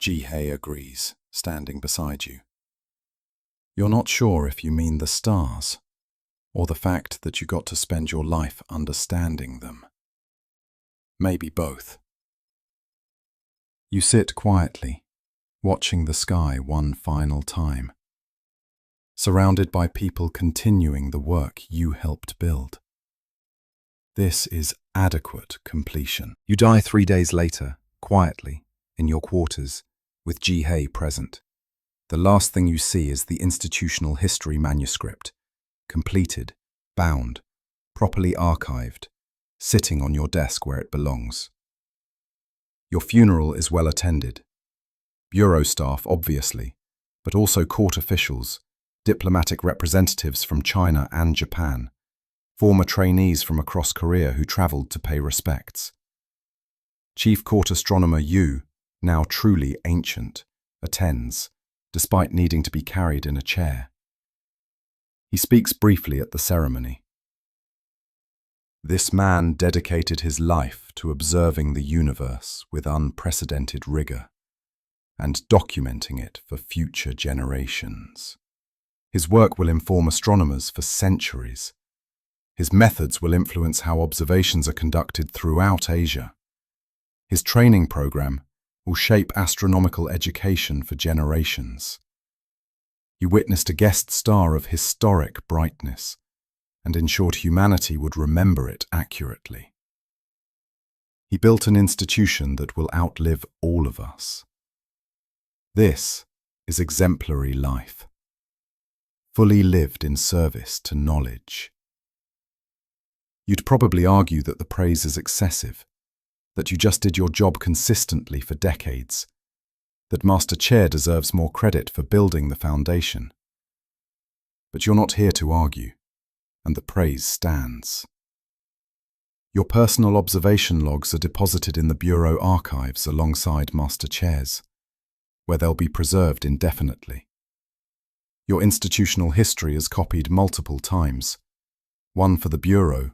Jihei agrees, standing beside you. You're not sure if you mean the stars, or the fact that you got to spend your life understanding them. Maybe both. You sit quietly, watching the sky one final time, surrounded by people continuing the work you helped build. This is adequate completion. You die 3 days later, quietly, in your quarters, with Jihei present. The last thing you see is the institutional history manuscript, completed, bound, properly archived, sitting on your desk where it belongs. Your funeral is well attended. Bureau staff, obviously, but also court officials, diplomatic representatives from China and Japan, former trainees from across Korea who traveled to pay respects. Chief Court Astronomer Yu, now truly ancient, attends, despite needing to be carried in a chair. He speaks briefly at the ceremony. This man dedicated his life to observing the universe with unprecedented rigor and documenting it for future generations. His work will inform astronomers for centuries. His methods will influence how observations are conducted throughout Asia. His training program will shape astronomical education for generations. You witnessed a guest star of historic brightness and ensured humanity would remember it accurately. He built an institution that will outlive all of us. This is exemplary life, fully lived in service to knowledge. You'd probably argue that the praise is excessive, that you just did your job consistently for decades, that Master Chair deserves more credit for building the foundation. But you're not here to argue, and the praise stands. Your personal observation logs are deposited in the Bureau archives alongside Master Chair's, where they'll be preserved indefinitely. Your institutional history is copied multiple times, one for the Bureau,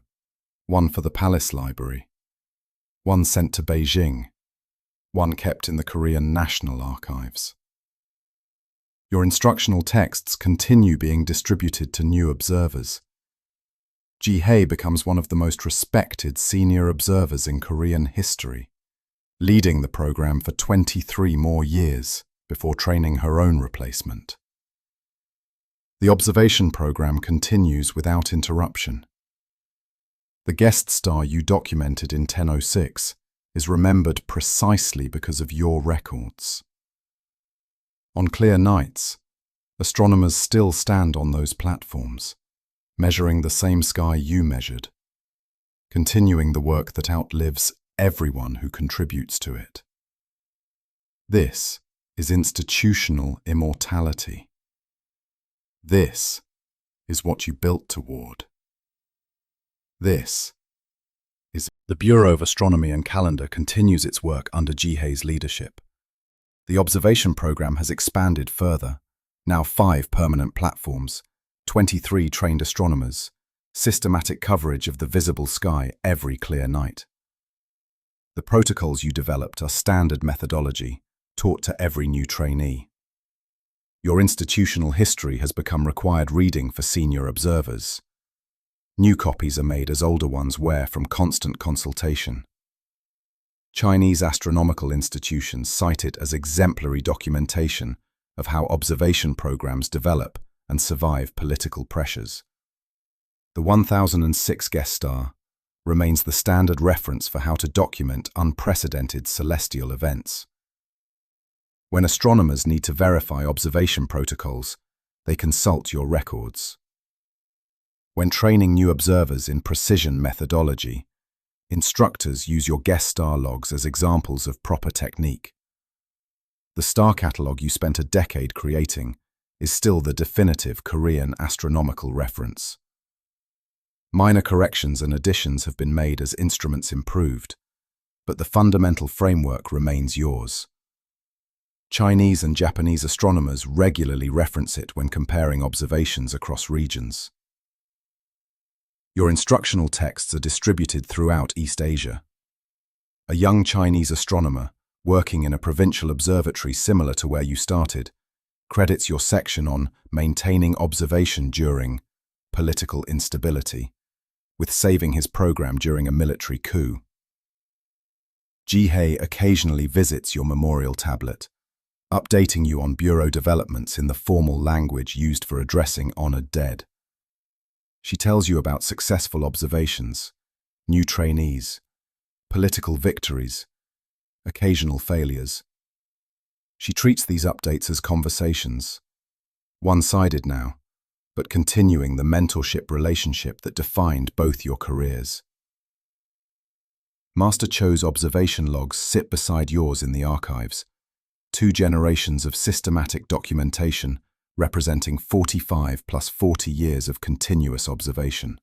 one for the Palace Library, one sent to Beijing, one kept in the Korean National Archives. Your instructional texts continue being distributed to new observers. Jihei becomes one of the most respected senior observers in Korean history, leading the program for 23 more years before training her own replacement. The observation program continues without interruption. The guest star you documented in 1006 is remembered precisely because of your records. On clear nights, astronomers still stand on those platforms, measuring the same sky you measured, continuing the work that outlives everyone who contributes to it. This is institutional immortality. This is what you built toward. This is the Bureau of Astronomy and Calendar continues its work under Jihei's leadership. The observation program has expanded further, now 5 permanent platforms, 23 trained astronomers, systematic coverage of the visible sky every clear night. The protocols you developed are standard methodology, taught to every new trainee. Your institutional history has become required reading for senior observers. New copies are made as older ones wear from constant consultation. Chinese astronomical institutions cite it as exemplary documentation of how observation programs develop and survive political pressures. The 1006 guest star remains the standard reference for how to document unprecedented celestial events. When astronomers need to verify observation protocols, they consult your records. When training new observers in precision methodology, instructors use your guest star logs as examples of proper technique. The star catalogue you spent a decade creating is still the definitive Korean astronomical reference. Minor corrections and additions have been made as instruments improved, but the fundamental framework remains yours. Chinese and Japanese astronomers regularly reference it when comparing observations across regions. Your instructional texts are distributed throughout East Asia. A young Chinese astronomer, working in a provincial observatory similar to where you started, credits your section on maintaining observation during political instability, with saving his program during a military coup. Jihei occasionally visits your memorial tablet, updating you on bureau developments in the formal language used for addressing honored dead. She tells you about successful observations, new trainees, political victories, occasional failures. She treats these updates as conversations, one-sided now, but continuing the mentorship relationship that defined both your careers. Master Cho's observation logs sit beside yours in the archives, 2 generations of systematic documentation representing 45 plus 40 years of continuous observation.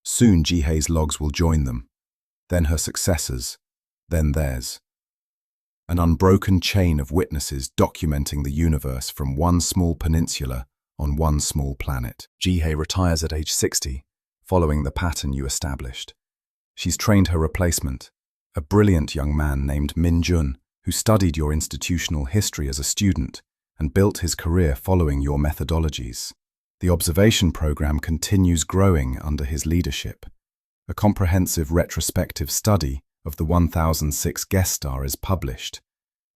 Soon Jihei's logs will join them, then her successors, then theirs. An unbroken chain of witnesses documenting the universe from one small peninsula on one small planet. Jihei retires at age 60, following the pattern you established. She's trained her replacement, a brilliant young man named Min Jun, who studied your institutional history as a student and built his career following your methodologies. The observation program continues growing under his leadership. A comprehensive retrospective study of the 1006 guest star is published,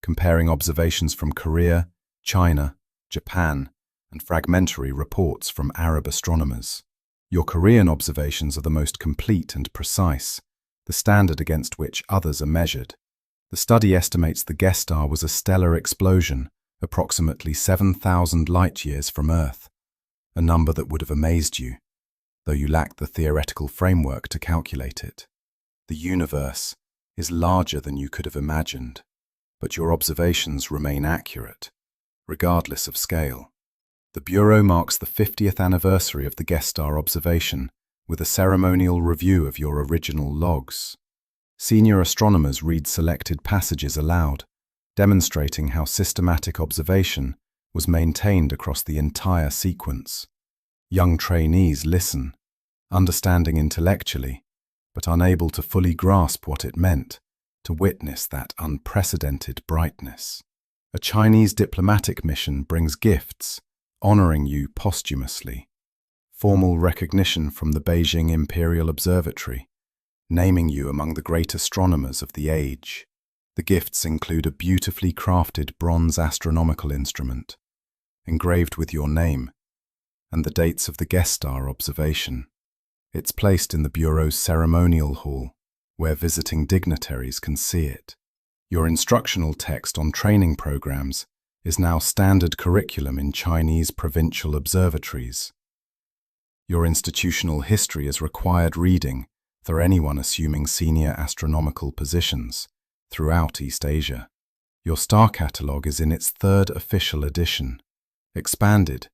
comparing observations from Korea, China, Japan, and fragmentary reports from Arab astronomers. Your Korean observations are the most complete and precise, the standard against which others are measured. The study estimates the guest star was a stellar explosion, approximately 7,000 light-years from Earth, a number that would have amazed you, though you lacked the theoretical framework to calculate it. The universe is larger than you could have imagined, but your observations remain accurate, regardless of scale. The Bureau marks the 50th anniversary of the guest star observation with a ceremonial review of your original logs. Senior astronomers read selected passages aloud, demonstrating how systematic observation was maintained across the entire sequence. Young trainees listen, understanding intellectually, but unable to fully grasp what it meant to witness that unprecedented brightness. A Chinese diplomatic mission brings gifts, honoring you posthumously. Formal recognition from the Beijing Imperial Observatory, naming you among the great astronomers of the age. The gifts include a beautifully crafted bronze astronomical instrument, engraved with your name, and the dates of the guest star observation. It's placed in the Bureau's ceremonial hall, where visiting dignitaries can see it. Your instructional text on training programs is now standard curriculum in Chinese provincial observatories. Your institutional history is required reading for anyone assuming senior astronomical positions throughout East Asia. Your star catalogue is in its 3rd official edition, expanded,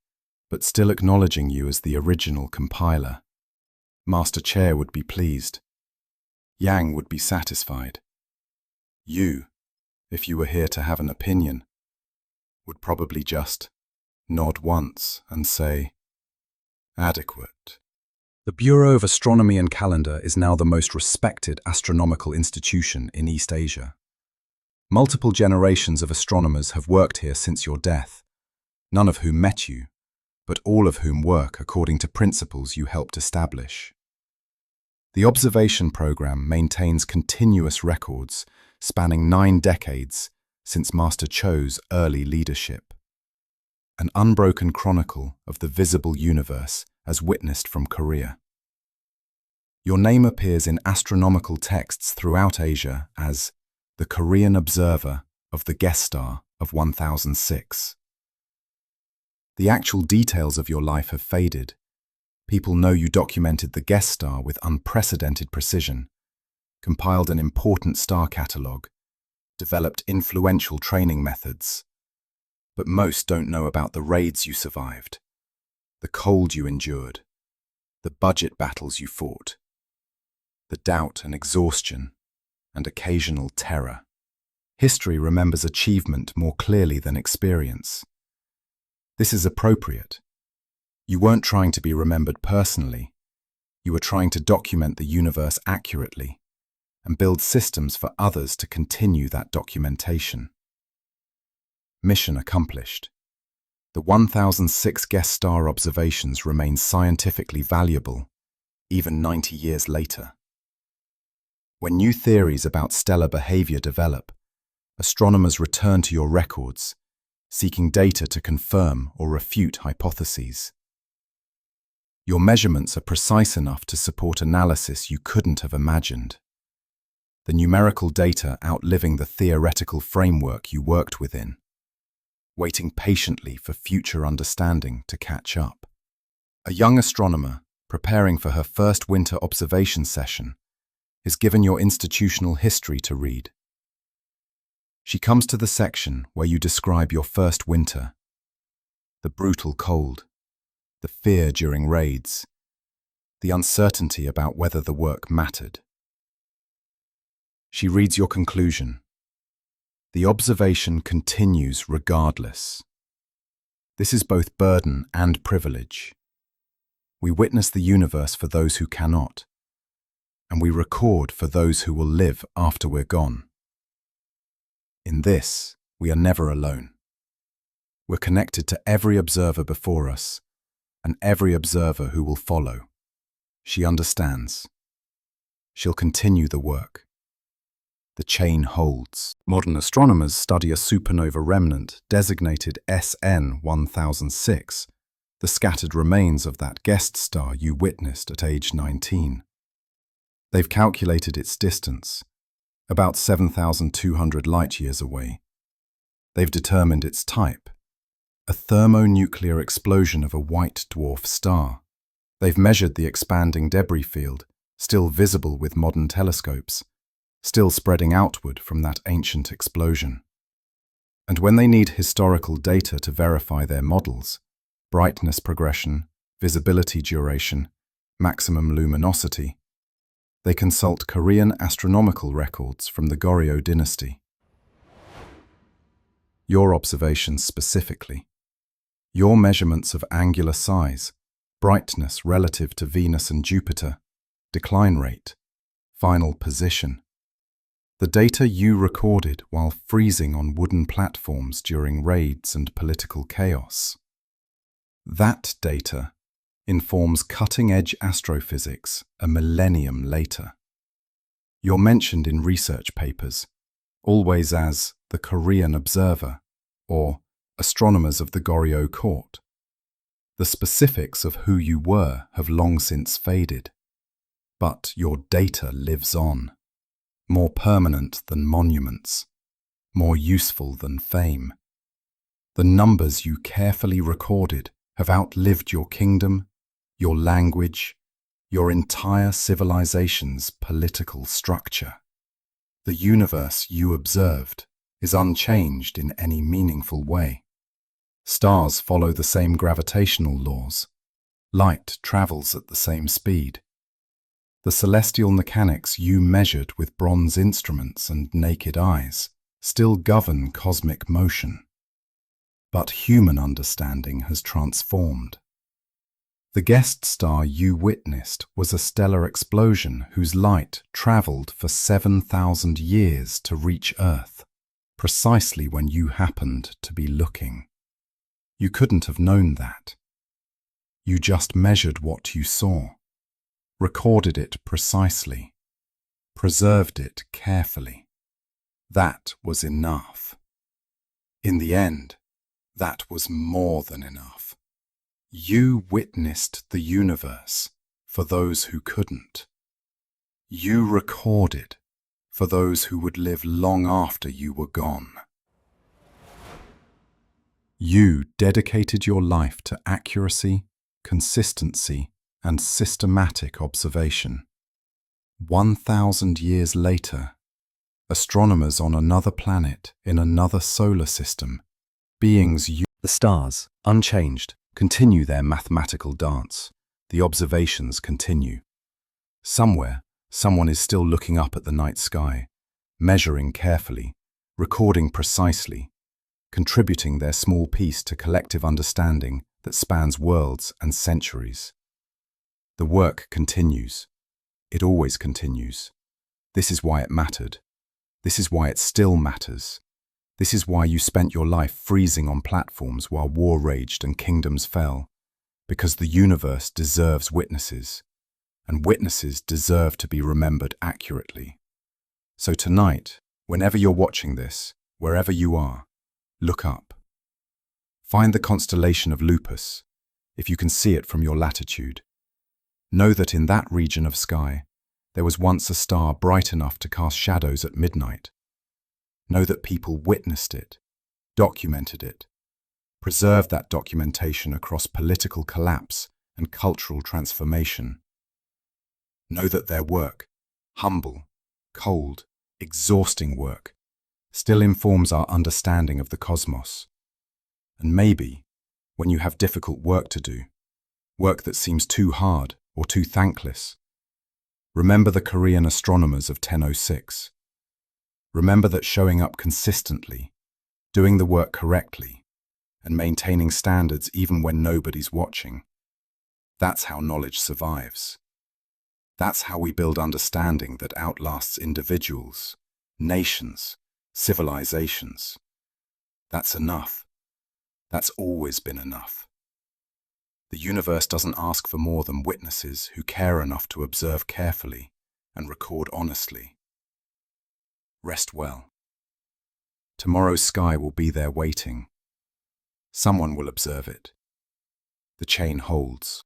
but still acknowledging you as the original compiler. Master Chair would be pleased. Yang would be satisfied. You, if you were here to have an opinion, would probably just nod once and say, adequate. The Bureau of Astronomy and Calendar is now the most respected astronomical institution in East Asia. Multiple generations of astronomers have worked here since your death, none of whom met you, but all of whom work according to principles you helped establish. The observation program maintains continuous records spanning 9 decades since Master Cho's early leadership. An unbroken chronicle of the visible universe as witnessed from Korea. Your name appears in astronomical texts throughout Asia as the Korean observer of the guest star of 1006. The actual details of your life have faded. People know you documented the guest star with unprecedented precision, compiled an important star catalogue, developed influential training methods. But most don't know about the raids you survived, the cold you endured, the budget battles you fought, the doubt and exhaustion, and occasional terror. History remembers achievement more clearly than experience. This is appropriate. You weren't trying to be remembered personally. You were trying to document the universe accurately and build systems for others to continue that documentation. Mission accomplished. The 1006 guest star observations remain scientifically valuable, even 90 years later. When new theories about stellar behavior develop, astronomers return to your records, seeking data to confirm or refute hypotheses. Your measurements are precise enough to support analysis you couldn't have imagined. The numerical data outliving the theoretical framework you worked within, waiting patiently for future understanding to catch up. A young astronomer, preparing for her first winter observation session, is given your institutional history to read. She comes to the section where you describe your first winter, the brutal cold, the fear during raids, the uncertainty about whether the work mattered. She reads your conclusion. The observation continues regardless. This is both burden and privilege. We witness the universe for those who cannot, and we record for those who will live after we're gone. In this, we are never alone. We're connected to every observer before us, and every observer who will follow. She understands. She'll continue the work. The chain holds. Modern astronomers study a supernova remnant designated SN 1006, the scattered remains of that guest star you witnessed at age 19. They've calculated its distance, about 7,200 light-years away. They've determined its type, a thermonuclear explosion of a white dwarf star. They've measured the expanding debris field, still visible with modern telescopes, still spreading outward from that ancient explosion. And when they need historical data to verify their models, brightness progression, visibility duration, maximum luminosity, they consult Korean astronomical records from the Joseon Dynasty. Your observations specifically, your measurements of angular size, brightness relative to Venus and Jupiter, decline rate, final position, the data you recorded while freezing on wooden platforms during raids and political chaos. That data informs cutting-edge astrophysics a millennium later. You're mentioned in research papers, always as the Korean observer or astronomers of the Goryeo court. The specifics of who you were have long since faded, but your data lives on. More permanent than monuments, more useful than fame. The numbers you carefully recorded have outlived your kingdom, your language, your entire civilization's political structure. The universe you observed is unchanged in any meaningful way. Stars follow the same gravitational laws. Light travels at the same speed. The celestial mechanics you measured with bronze instruments and naked eyes still govern cosmic motion. But human understanding has transformed. The guest star you witnessed was a stellar explosion whose light traveled for 7,000 years to reach Earth, precisely when you happened to be looking. You couldn't have known that. You just measured what you saw, recorded it precisely, preserved it carefully. That was enough. In the end, that was more than enough. You witnessed the universe for those who couldn't. You recorded for those who would live long after you were gone. You dedicated your life to accuracy, consistency, and systematic observation. 1,000 years later, astronomers on another planet in another solar system, beings the stars, unchanged, continue their mathematical dance. The observations continue. Somewhere, someone is still looking up at the night sky, measuring carefully, recording precisely, contributing their small piece to collective understanding that spans worlds and centuries. The work continues. It always continues. This is why it mattered. This is why it still matters. This is why you spent your life freezing on platforms while war raged and kingdoms fell. Because the universe deserves witnesses, and witnesses deserve to be remembered accurately. So tonight, whenever you're watching this, wherever you are, look up. Find the constellation of Lupus, if you can see it from your latitude. Know that in that region of sky, there was once a star bright enough to cast shadows at midnight. Know that people witnessed it, documented it, preserved that documentation across political collapse and cultural transformation. Know that their work, humble, cold, exhausting work, still informs our understanding of the cosmos. And maybe, when you have difficult work to do, work that seems too hard or too thankless, remember the Korean astronomers of 1006. Remember that showing up consistently, doing the work correctly, and maintaining standards even when nobody's watching, that's how knowledge survives. That's how we build understanding that outlasts individuals, nations, civilizations. That's enough. That's always been enough. The universe doesn't ask for more than witnesses who care enough to observe carefully and record honestly. Rest well. Tomorrow's sky will be there waiting. Someone will observe it. The chain holds.